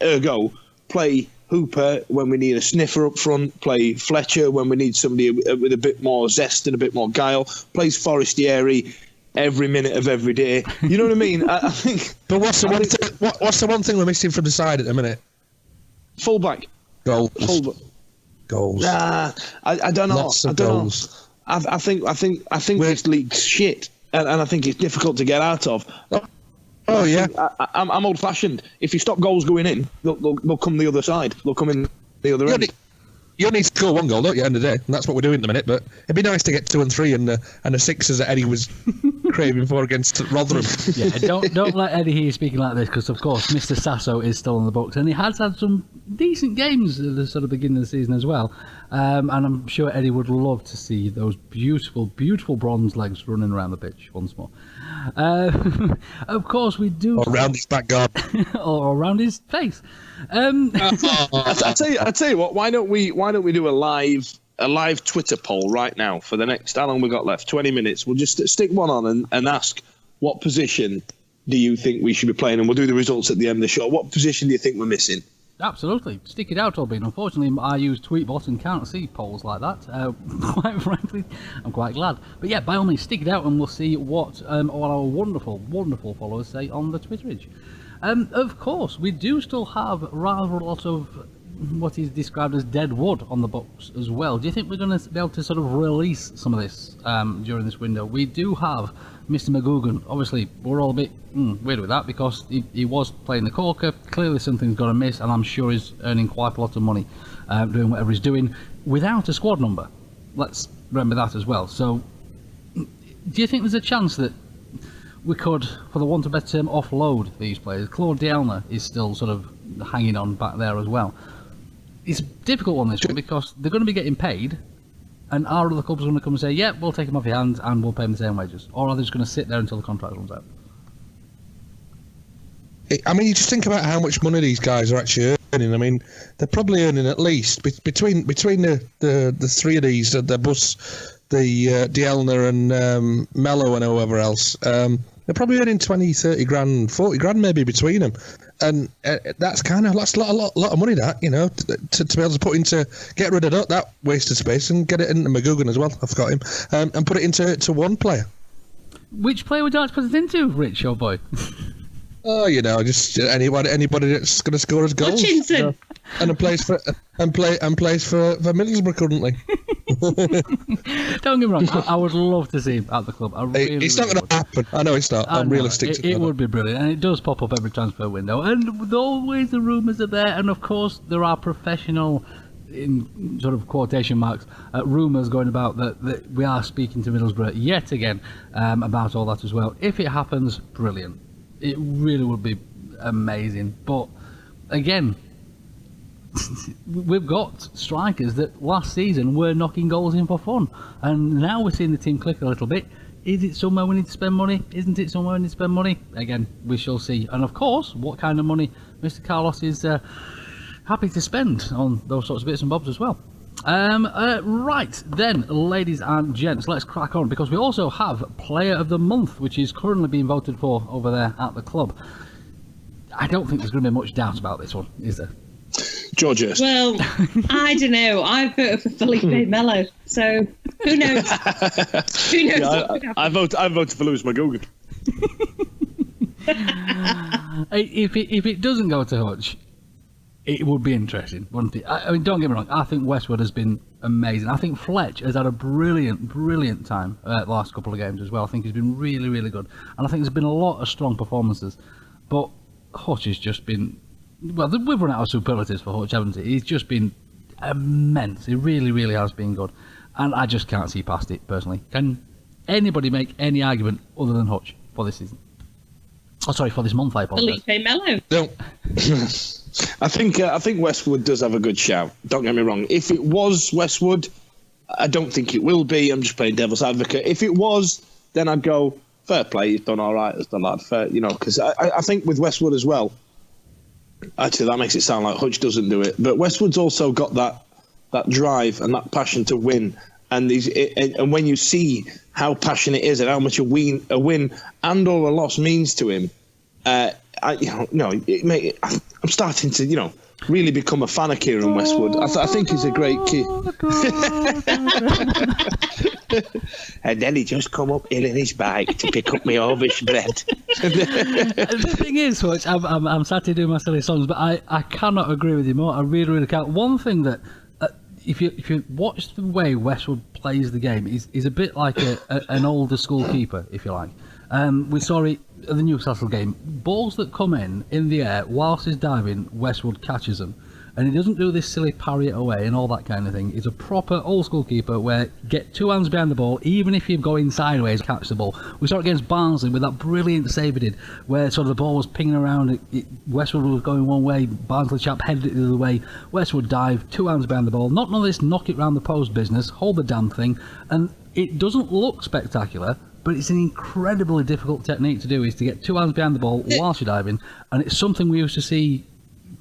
Ergo, play Hooper when we need a sniffer up front. Play Fletcher when we need somebody with a bit more zest and a bit more guile. Plays Forestieri every minute of every day. You know what I mean? I think. But what's the one thing we're missing from the side at the minute? Fullback. Goals. Nah, I don't know. Lots of goals. I think this league's shit, and I think it's difficult to get out of. Oh yeah. I'm old-fashioned. If you stop goals going in, they'll come the other side. They'll come in the other end. You only need to score one goal, don't you, at the end of the day? And that's what we're doing at the minute. But it'd be nice to get 2 and 3 and the sixes that Eddie was craving for against Rotherham. Yeah, don't let Eddie hear you speaking like this, because of course Mr Sasso is still in the books, and he has had some decent games at the sort of beginning of the season as well. And I'm sure Eddie would love to see those beautiful, beautiful bronze legs running around the pitch once more. Of course we do. Or around his back garden. Or around his face. I tell you what. Why don't we do a live Twitter poll right now for the next, how long we got left? 20 minutes. We'll just stick one on and ask, what position do you think we should be playing? And we'll do the results at the end of the show. What position do you think we're missing? Absolutely. Stick it out, Albin. Unfortunately, I use Tweetbot and can't see polls like that. Quite frankly, I'm quite glad. But yeah, by all means, stick it out and we'll see what all our wonderful, wonderful followers say on the Twitterage. Of course, we do still have rather a lot of what is described as dead wood on the books as well. Do you think we're going to be able to sort of release some of this during this window? We do have Mr McGugan. Obviously, we're all a bit weird with that because he was playing the corker. Clearly something's got amiss, and I'm sure he's earning quite a lot of money doing whatever he's doing without a squad number. Let's remember that as well. So, do you think there's a chance that we could, for the want of a better term, offload these players? Claude Dielner is still sort of hanging on back there as well. It's a difficult one, this one, because they're going to be getting paid, and are other clubs going to come and say, yeah, we'll take them off your hands and we'll pay them the same wages? Or are they just going to sit there until the contract runs out? I mean, you just think about how much money these guys are actually earning. I mean, they're probably earning at least, between the three of these, the Bus, the Dielner and Mello and whoever else, they're probably earning 20, 30 grand, 40 grand maybe between them. And that's a lot of money, that, you know, to be able to put into, get rid of that wasted space and get it into McGugan as well. I've got him, and put it into one player. Which player would you like to put it into, Rich, your boy? Oh, you know, just anybody that's going to score as goals. Hutchinson. You know, and plays for Middlesbrough currently. Don't get me wrong, I would love to see him at the club. It's not going to happen. I know it's not. I'm realistic. It would be brilliant, and it does pop up every transfer window. And always the rumours are there, and of course there are professional, in sort of quotation marks, rumours going about that we are speaking to Middlesbrough yet again about all that as well. If it happens, brilliant. It really would be amazing. But again, we've got strikers that last season were knocking goals in for fun, and now we're seeing the team click a little bit. Is it somewhere we need to spend money? Isn't it somewhere we need to spend money? Again, we shall see. And of course, what kind of money Mr. Carlos is happy to spend on those sorts of bits and bobs as well. Right then, ladies and gents, let's crack on, because we also have Player of the Month, which is currently being voted for over there at the club. I don't think there's going to be much doubt about this one, is there? Georges. Well, I don't know. I voted for Felipe Melo, so who knows? Who knows? Yeah, I voted for Lewis McGugan. If it doesn't go to Hutch, it would be interesting, wouldn't it? I mean, don't get me wrong, I think Westwood has been amazing. I think Fletch has had a brilliant time the last couple of games as well. I think he's been really, really good. And I think there's been a lot of strong performances. But Hutch has just been... Well, we've run out of superlatives for Hutch, haven't we? He's just been immense. He really, really has been good. And I just can't see past it, personally. Can anybody make any argument other than Hutch for this season? Oh, sorry, for this month, I apologise. Felipe Melo. No. I think Westwood does have a good shout. Don't get me wrong. If it was Westwood, I don't think it will be. I'm just playing devil's advocate. If it was, then I'd go, fair play, he's done all right, he's done that, fair, you know, because I think with Westwood as well, actually that makes it sound like Hutch doesn't do it, but Westwood's also got that drive and that passion to win. And when you see how passionate it is and how much a win and or a loss means to him, I'm starting to, really become a fan of Kieran Westwood. I think he's a great kid. And then he just come up hill in his bike to pick up my Orvish bread. The thing is, Hutch, I'm sat here doing my silly songs, but I cannot agree with you more. I really, really can't. One thing that, if you watch the way Westwood plays the game, he's a bit like an older school keeper, if you like. We saw it at the Newcastle game. Balls that come in the air whilst he's diving, Westwood catches them. And he doesn't do this silly parry it away and all that kind of thing. He's a proper old school keeper where get two hands behind the ball, even if you're going sideways, catch the ball. We saw it against Barnsley with that brilliant save he did, where sort of the ball was pinging around, Westwood was going one way, Barnsley chap headed it the other way, Westwood dive, two hands behind the ball, not none of this knock it round the post business, hold the damn thing, and it doesn't look spectacular, but it's an incredibly difficult technique to do, is to get two hands behind the ball whilst you're diving, and it's something we used to see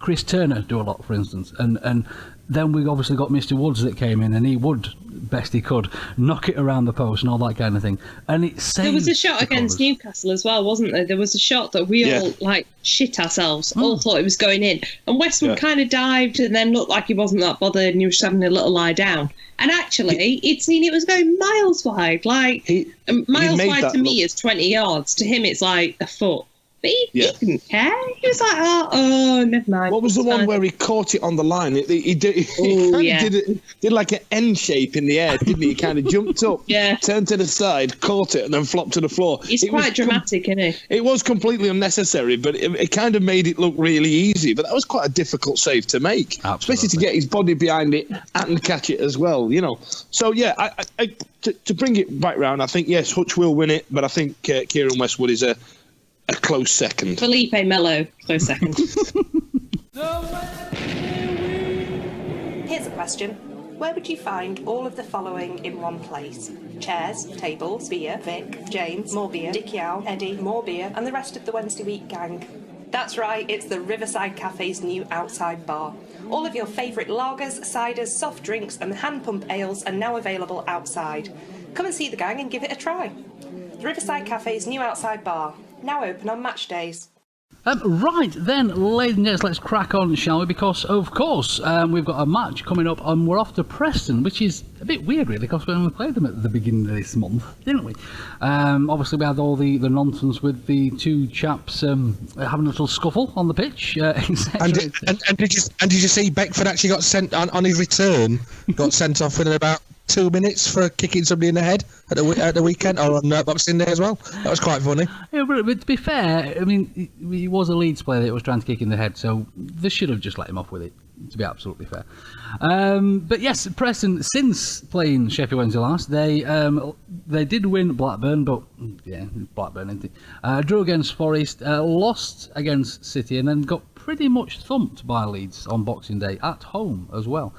Chris Turner do a lot, for instance, and then we obviously got Mr Woods that came in, and he would, best he could, knock it around the post and all that kind of thing. And it saved there was a shot the against colours. Newcastle as well, wasn't there? There was a shot that we all shit ourselves, all thought it was going in, and Westwood kind of dived and then looked like he wasn't that bothered and he was having a little lie down. And actually, it was going miles wide. Like miles wide to me is 20 yards. To him, it's like a foot. But he didn't care. He was like, oh, never mind. What was the one where he caught it on the line? He did like an N shape in the air, didn't he? He kind of jumped up, turned to the side, caught it, and then flopped to the floor. It's quite dramatic, isn't it? It was completely unnecessary, but it kind of made it look really easy. But that was quite a difficult save to make, especially to get his body behind it and catch it as well, you know. So, yeah, to bring it back round, I think, yes, Hutch will win it, but I think Kieran Westwood is a close second. Felipe Melo, close second. Here's a question. Where would you find all of the following in one place? Chairs, tables, beer, Vic, James, more beer, Dick Yow, Eddie, more beer, and the rest of the Wednesday week gang. That's right, it's the Riverside Cafe's new outside bar. All of your favourite lagers, ciders, soft drinks and hand pump ales are now available outside. Come and see the gang and give it a try. The Riverside Cafe's new outside bar. Now open on match days. Right then, ladies and gents, let's crack on, shall we? Because, of course, we've got a match coming up and we're off to Preston, which is a bit weird, really, because we only played them at the beginning of this month, didn't we? Obviously, we had all the nonsense with the two chaps having a little scuffle on the pitch. And did you see Beckford actually got sent on his return, got sent off in about 2 minutes for kicking somebody in the head at the weekend, or on Boxing Day as well? That was quite funny. Yeah, but to be fair, I mean, he was a Leeds player that was trying to kick in the head, so they should have just let him off with it, to be absolutely fair. But yes, Preston, since playing Sheffield Wednesday last, they did win Blackburn, but yeah, Blackburn, isn't it? Drew against Forest, lost against City, and then got pretty much thumped by Leeds on Boxing Day at home as well.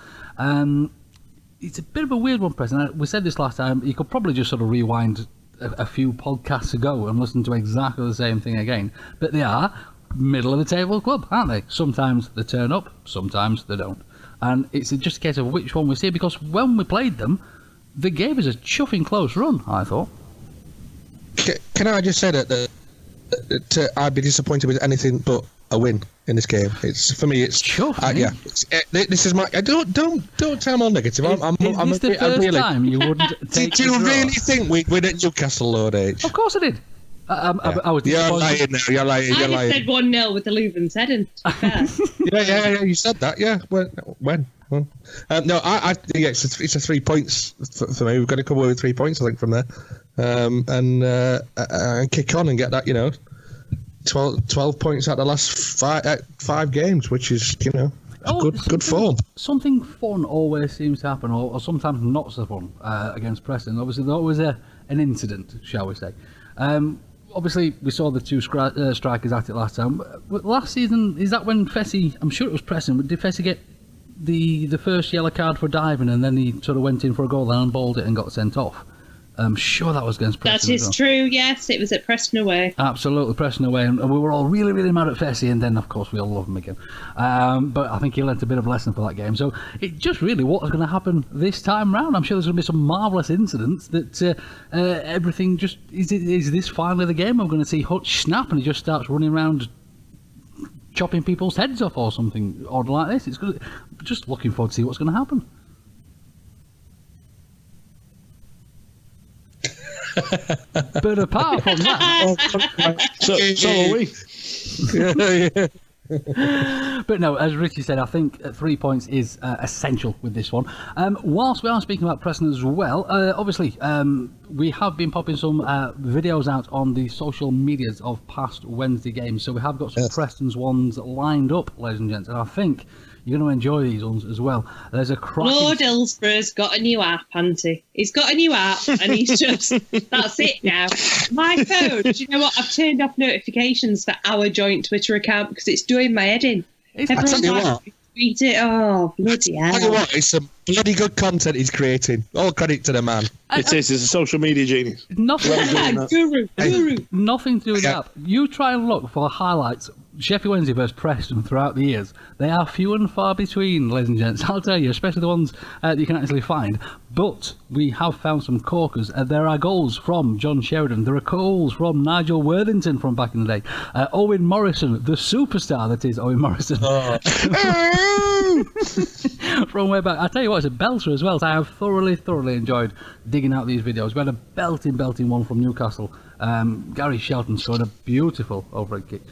It's a bit of a weird one, Preston. We said this last time. You could probably just sort of rewind a few podcasts ago and listen to exactly the same thing again. But they are middle of the table club, aren't they? Sometimes they turn up, sometimes they don't. And it's just a case of which one we see, because when we played them, they gave us a chuffing close run, I thought. Can I just say that I'd be disappointed with anything but a win in this game. It's for me. It's this is my. Don't tell me I'm negative. Is this the first time you wouldn't take? Do you really think we'd win at Newcastle, Lord H? Of course I did. I was You're lying now. You're lying. You're lying. I said 1-0 with the Leuven's head in. Yeah. You said that. Yeah. When? No, it's a 3 points for me. We've got to come away with 3 points, I think, from there, and kick on and get that. 12 points at the last five games, which is, good form. Something fun always seems to happen, or sometimes not so fun, against Preston. Obviously, there's always an incident, shall we say. Obviously, we saw the two strikers at it last time. Last season, is that when Fessy, I'm sure it was Preston, but did Fessy get the first yellow card for diving, and then he sort of went in for a goal, then unballed it and got sent off? I'm sure that was against Preston. That is true, yes. It was at Preston away. Absolutely, Preston away. And we were all really, really mad at Fessy, and then, of course, we all love him again. But I think he learnt a bit of a lesson for that game. So it just really, what's going to happen this time round? I'm sure there's going to be some marvellous incidents that everything just... Is this finally the game? I'm going to see Hutch snap, and he just starts running around chopping people's heads off or something odd like this. It's good. Just looking forward to see what's going to happen. But apart from that, so are we. But no, as Richie said, I think 3 points is essential with this one. Whilst we are speaking about Preston as well, obviously we have been popping some videos out on the social medias of past Wednesday games, so we have got some Preston's ones lined up, ladies and gents, and I think you're going to enjoy these ones as well. There's a cracking... Lord Hillsborough's got a new app, hasn't he? He's got a new app, and he's just... That's it now. My phone, do you know what? I've turned off notifications for our joint Twitter account because it's doing my head in. I tell you what. Tweet it. Oh, bloody hell. I tell you what, it's some bloody good content he's creating. All credit to the man. It is. He's a social media genius. Nothing Guru. Nothing to do with the app. You try and look for highlights Sheffield Wednesday versus Preston throughout the years, they are few and far between, ladies and gents. I'll tell you, especially the ones that you can actually find. But we have found some corkers. There are goals from John Sheridan. There are goals from Nigel Worthington from back in the day. Owen Morrison, the superstar that is Owen Morrison. From way back. I tell you what, it's a belter as well. So I have thoroughly enjoyed digging out these videos. We had a belting one from Newcastle. Gary Shelton scored a beautiful overhead kick.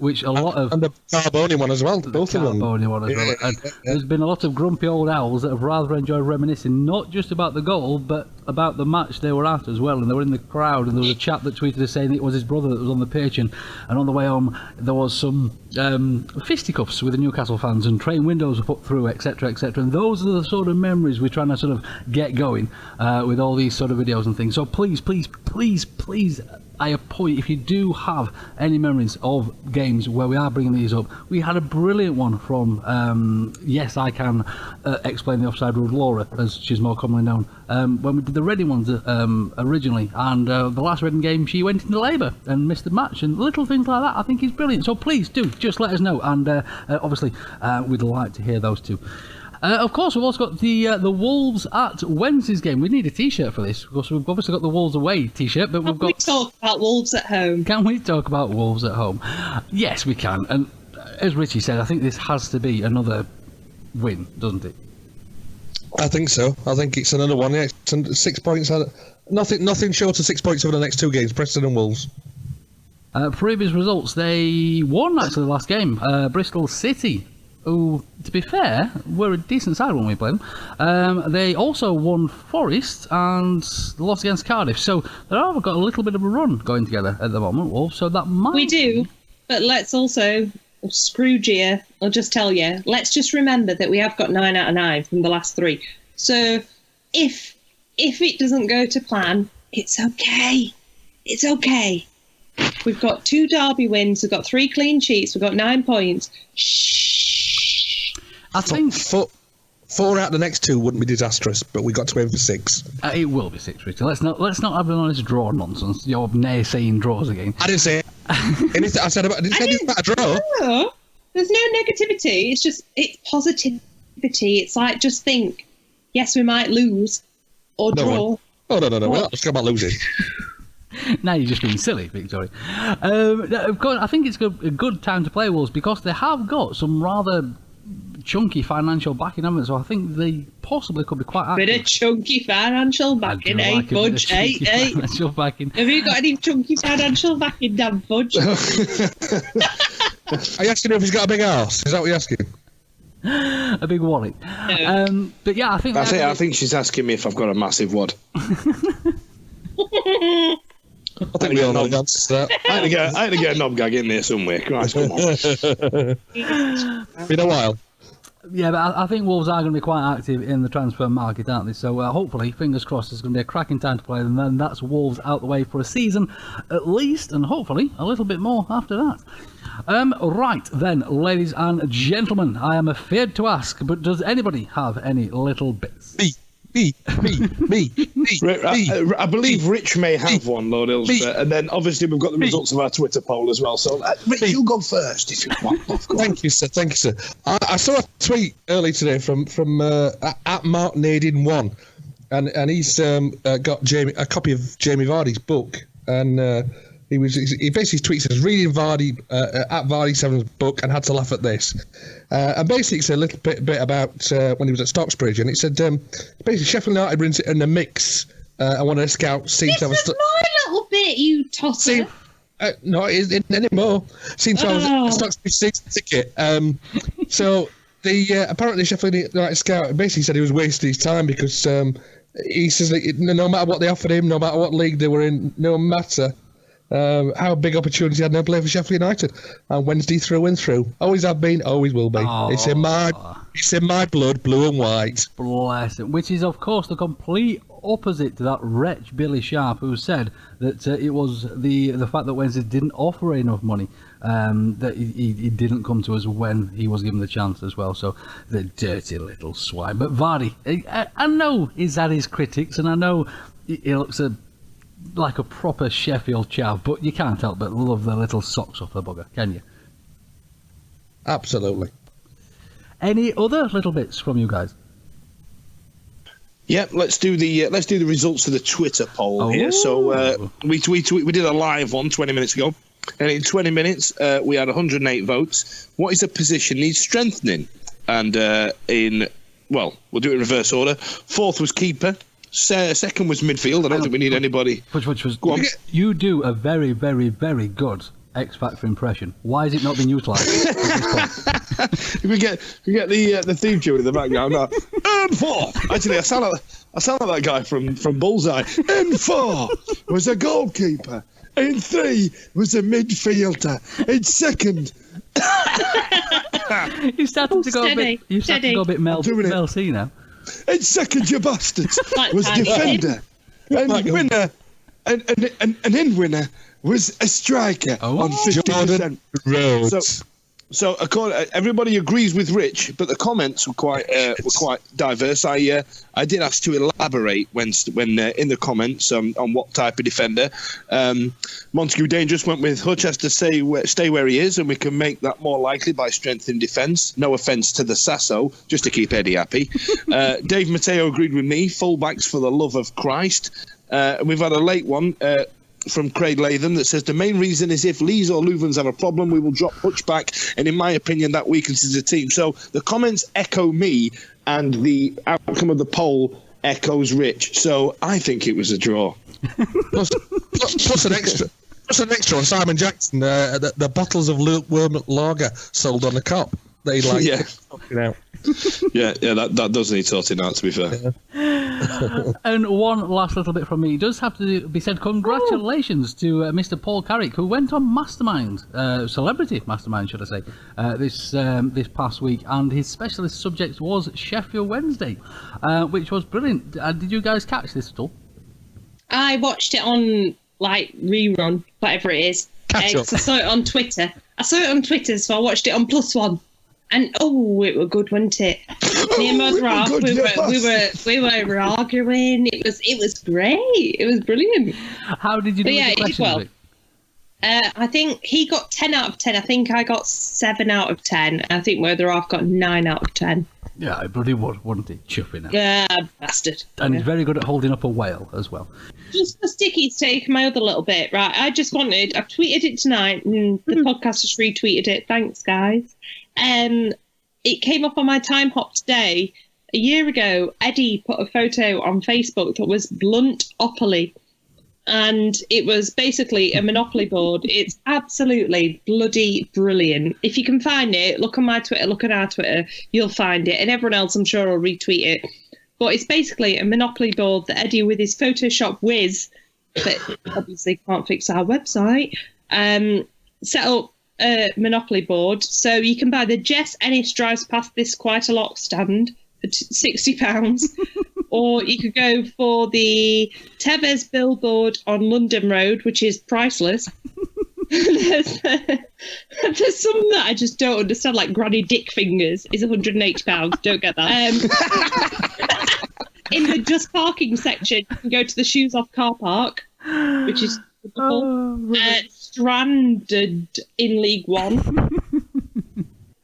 Which a lot of... And the Carboni one as well, both of them. Carboni one as well. And there's been a lot of grumpy old owls that have rather enjoyed reminiscing, not just about the goal, but about the match they were at as well. And they were in the crowd, and there was a chap that tweeted us saying it was his brother that was on the pitch, and on the way home there was some fisticuffs with the Newcastle fans, and train windows were put through, etc, etc. And those are the sort of memories we're trying to sort of get going with all these sort of videos and things. So please, I appoint, if you do have any memories of games where we are bringing these up. We had a brilliant one from Yes I Can Explain the Offside Rule, Laura, as she's more commonly known, when we did the Reading ones originally, and the last Reading game she went into labour and missed the match, and little things like that I think is brilliant. So please do just let us know, and obviously we'd like to hear those too. Of course, we've also got the Wolves at Wednesday's game. We need a T-shirt for this. Of course, we've obviously got the Wolves away T-shirt, but we've got... Can we talk about Wolves at home? Can we talk about Wolves at home? Yes, we can. And as Richie said, I think this has to be another win, doesn't it? I think so. I think it's another one. Yeah, it's 6 points. Nothing short of 6 points over the next two games, Preston and Wolves. Previous results, they won actually the last game. Bristol City, who, to be fair, were a decent side when we played them. They also won Forest and lost against Cardiff. So they've got a little bit of a run going together at the moment, Wolves. So that might... We do, but let's also, Scrooge here, I'll just tell you, let's just remember that we have got 9 out of 9 from the last 3. So if it doesn't go to plan, it's okay. It's okay. We've got 2 derby wins, we've got 3 clean sheets, we've got 9 points. I think 4 out of the next 2 wouldn't be disastrous, but we got to aim for 6. It will be 6, Richard. Let's not have an honest draw nonsense. Your naysaying draws again. I didn't say anything. I said it's about a draw. No, there's no negativity. It's positivity. It's like, just think, yes, we might lose or draw. Oh, no. We're not just about losing. Now you're just being silly, Victoria. Of course, I think it's a good time to play Wolves because they have got some rather chunky financial backing, haven't they? So I think they possibly could be quite active. Bit of chunky financial backing, eh, Fudge? Financial backing. Have you got any chunky financial backing, damn Fudge? Are you asking if he's got a big arse? Is that what you're asking? A big wallet. No. But yeah, I think she's asking me if I've got a massive wad. I think we all know the answer to that. I had to get a knob gag in there somewhere. Christ, come on. Been a while. Yeah, but I think Wolves are going to be quite active in the transfer market, aren't they? So hopefully, fingers crossed, it's going to be a cracking time to play them. And then that's Wolves out the way for a season, at least, and hopefully a little bit more after that. Right then, ladies and gentlemen, I am afraid to ask, but does anybody have any little bits? Me. I believe Rich may have one, Lord Ilsbert, and then obviously we've got the results of our Twitter poll as well. So, Rich, you go first if you want. Thank you, sir. I saw a tweet early today from at Mark Nadin 1, and he's got a copy of Jamie Vardy's book, and he basically tweets as reading Vardy at Vardy7's book and had to laugh at this. And basically it's a little bit about when he was at Stocksbridge, and it said basically Sheffield United brings it in the mix, and one of the scouts seems to have my little bit, you tosser. No, it isn't anymore. Seems to have a Stocksbridge season ticket. So the apparently Sheffield United scout basically said he was wasting his time because he says that no matter what they offered him, no matter what league they were in, no matter how big opportunity he had, no play for Sheffield United, and Wednesday through and through. Always have been, always will be. It's in my blood, blue and white. Bless it. Which is, of course, the complete opposite to that wretch Billy Sharp, who said that it was the fact that Wednesday didn't offer enough money, that he didn't come to us when he was given the chance as well. So the dirty little swine. But Vardy, I know he's had his critics, and I know he looks a like a proper Sheffield chav, but you can't help but love the little socks off the bugger, can you? Absolutely. Any other little bits from you guys? Yeah, let's do the results of the Twitter poll here. So we did a live one 20 minutes ago, and in 20 minutes we had 108 votes. What is a position needs strengthening? And we'll do it in reverse order. Fourth was keeper. Second was midfield. I don't think we need anybody. Which was you do a very, very, very good X Factor impression. Why has it not been utilised at this point? we get the theme tune in the background now. N4. Actually, I sound like that guy from Bullseye. N4 was a goalkeeper. N3 was a midfielder. In second. You're starting to go a bit Mel C now. In second, you bastards, was defender. And winner, and in winner was a striker on 50%. Roads. So everybody agrees with Rich, but the comments were quite diverse. I did ask to elaborate when in the comments on what type of defender. Montague Dangerous went with Hutch has to stay where he is, and we can make that more likely by strengthening defence. No offence to the Sasso, just to keep Eddie happy. Dave Matteo agreed with me. Fullbacks for the love of Christ. And we've had a late one. From Craig Latham that says the main reason is if Leeds or Luvens have a problem, we will drop Hutch back, and in my opinion that weakens the team. So the comments echo me, and the outcome of the poll echoes Rich. So I think it was a draw. plus an extra on Simon Jackson. The bottles of lukewarm lager sold on the cop. They like out. Yeah, that does need sorting out, to be fair. And one last little bit from me. It does have to be said, congratulations to Mr. Paul Carrick, who went on Mastermind, Celebrity Mastermind, should I say, this past week, and his specialist subject was Sheffield Wednesday, which was brilliant. Did you guys catch this at all? I watched it on, rerun, whatever it is. I saw it on Twitter. So I watched it on Plus One. And it was good, wasn't it? Me and my brother, we were arguing. It was great. It was brilliant. How did you do the questions? I think he got 10 out of 10. I think I got 7 out of 10. I think Mother Half got 9 out of 10. Yeah, it bloody would, wouldn't it? Chuffing out. Yeah, bastard. And he's very good at holding up a whale as well. Just for Sticky's take, my other little bit, right? I've tweeted it tonight, and the podcast has retweeted it. Thanks, guys. It came up on my time hop today. A year ago, Eddie put a photo on Facebook that was Blunt-opoly. And it was basically a Monopoly board. It's absolutely bloody brilliant. If you can find it, look on my Twitter, look at our Twitter, you'll find it. And everyone else, I'm sure, will retweet it. But it's basically a Monopoly board that Eddie, with his Photoshop whiz, that obviously can't fix our website, set up a Monopoly board. So you can buy the Jess Ennis drives past this quite a lot stand for £60. Or you could go for the Tevez billboard on London Road, which is priceless. There's some that I just don't understand, like Granny Dick Fingers is £180. Don't get that. In the just parking section, you can go to the Shoes Off car park, which is wonderful. Stranded in League One.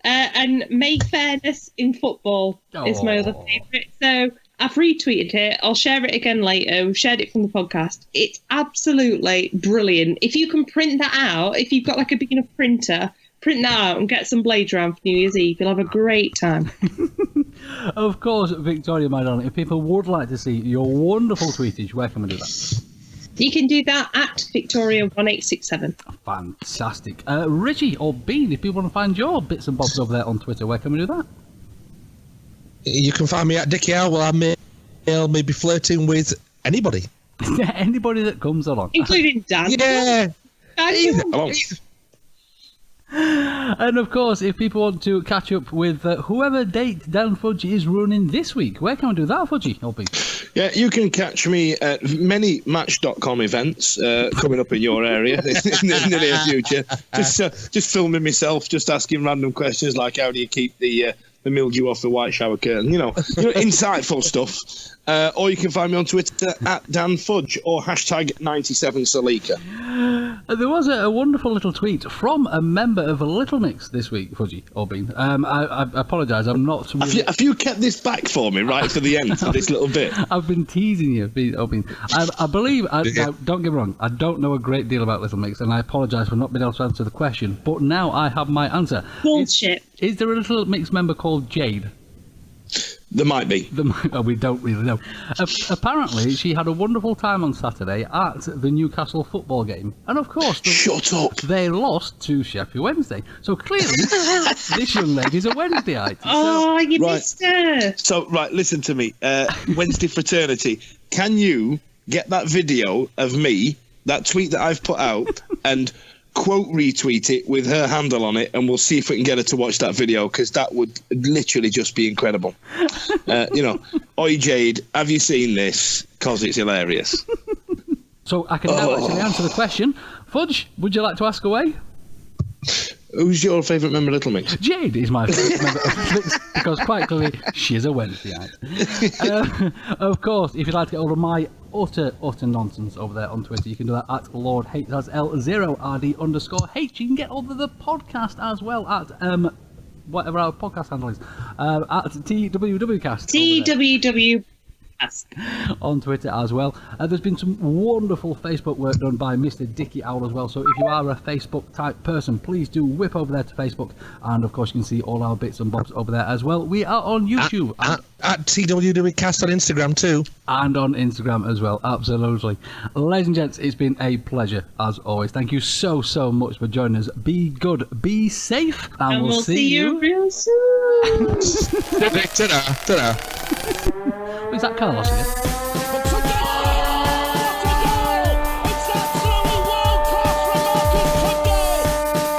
And Make Fairness in Football is my other favourite. So I've retweeted it. I'll share it again later. We've shared it from the podcast. It's absolutely brilliant. If you can print that out, if you've got like a big enough printer, print that out and get some blades around for New Year's Eve. You'll have a great time. Of course, Victoria, my darling, if people would like to see your wonderful tweetage, where can we do that? You can do that at Victoria1867. Fantastic. Richie or Bean, if people want to find your bits and bobs over there on Twitter, where can we do that? You can find me at Dickie Owl. I may be flirting with anybody. Anybody that comes along. Including Dan. Yeah. Hello. And of course, if people want to catch up with whoever date Dan Fudge is running this week, where can we do that, Fudgy? Yeah, you can catch me at many Match.com events coming up in your area in the near future. Just filming myself, just asking random questions like how do you keep the mildew off the white shower curtain, insightful stuff. Or you can find me on Twitter at Dan Fudge or hashtag 97Salika. There was a wonderful little tweet from a member of Little Mix this week, Fudgy, or Bean. I apologise, I'm not... Really... Have you kept this back for me right for the end, for this little bit? I've been teasing you, Bean. I believe... Now, don't get me wrong, I don't know a great deal about Little Mix, and I apologise for not being able to answer the question, but now I have my answer. Bullshit. Is there a Little Mix member called Jade? There might be. We don't really know. Apparently, she had a wonderful time on Saturday at the Newcastle football game. And of course... Shut up! They lost to Sheffield Wednesday. So clearly, this young lady's a Wednesdayite. Oh, you missed her! So, right, listen to me. Wednesday fraternity. Can you get that video of me, that tweet that I've put out, and... quote retweet it with her handle on it, and we'll see if we can get her to watch that video, because that would literally just be incredible. Oi Jade, have you seen this? Because it's hilarious. So I can now actually answer the question. Fudge, would you like to ask away? Who's your favourite member of Little Mix? Jade is my favourite member of Little Mix, because quite clearly she's a Wednesdayite. Of course, if you'd like to get hold of my utter nonsense over there on Twitter, you can do that at Lord H, that's L0RD_H. You can get over the podcast as well at whatever our podcast handle is, at TWWcast. TWW. On Twitter as well. There's been some wonderful Facebook work done by Mr. Dickie Owl as well, so if you are a Facebook type person, please do whip over there to Facebook, and of course you can see all our bits and bobs over there as well. We are on YouTube at TWWcast on Instagram too, and on Instagram as well. Absolutely. Ladies and gents, it's been a pleasure as always. Thank you so much for joining us. Be good, be safe, and we'll see you real soon. Ta-da. Is that Carlos again?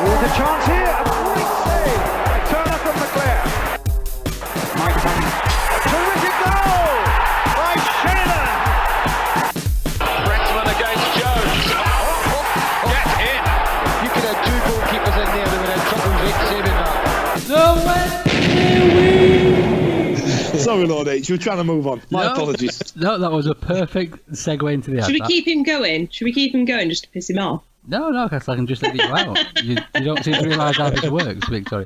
There's a chance here, a great save. A turner from McClair. Mike Tang. Terrific goal by Sheridan. Preston against Jones. Get in. You could have two goalkeepers in there that would have trouble saving that. Sorry, Lord H, you were trying to move on. My apologies. No, that was a perfect segue into the ad. Should we keep him going? Should we keep him going just to piss him off? No, because I can just edit you out. You don't seem to realise how this works, Victoria.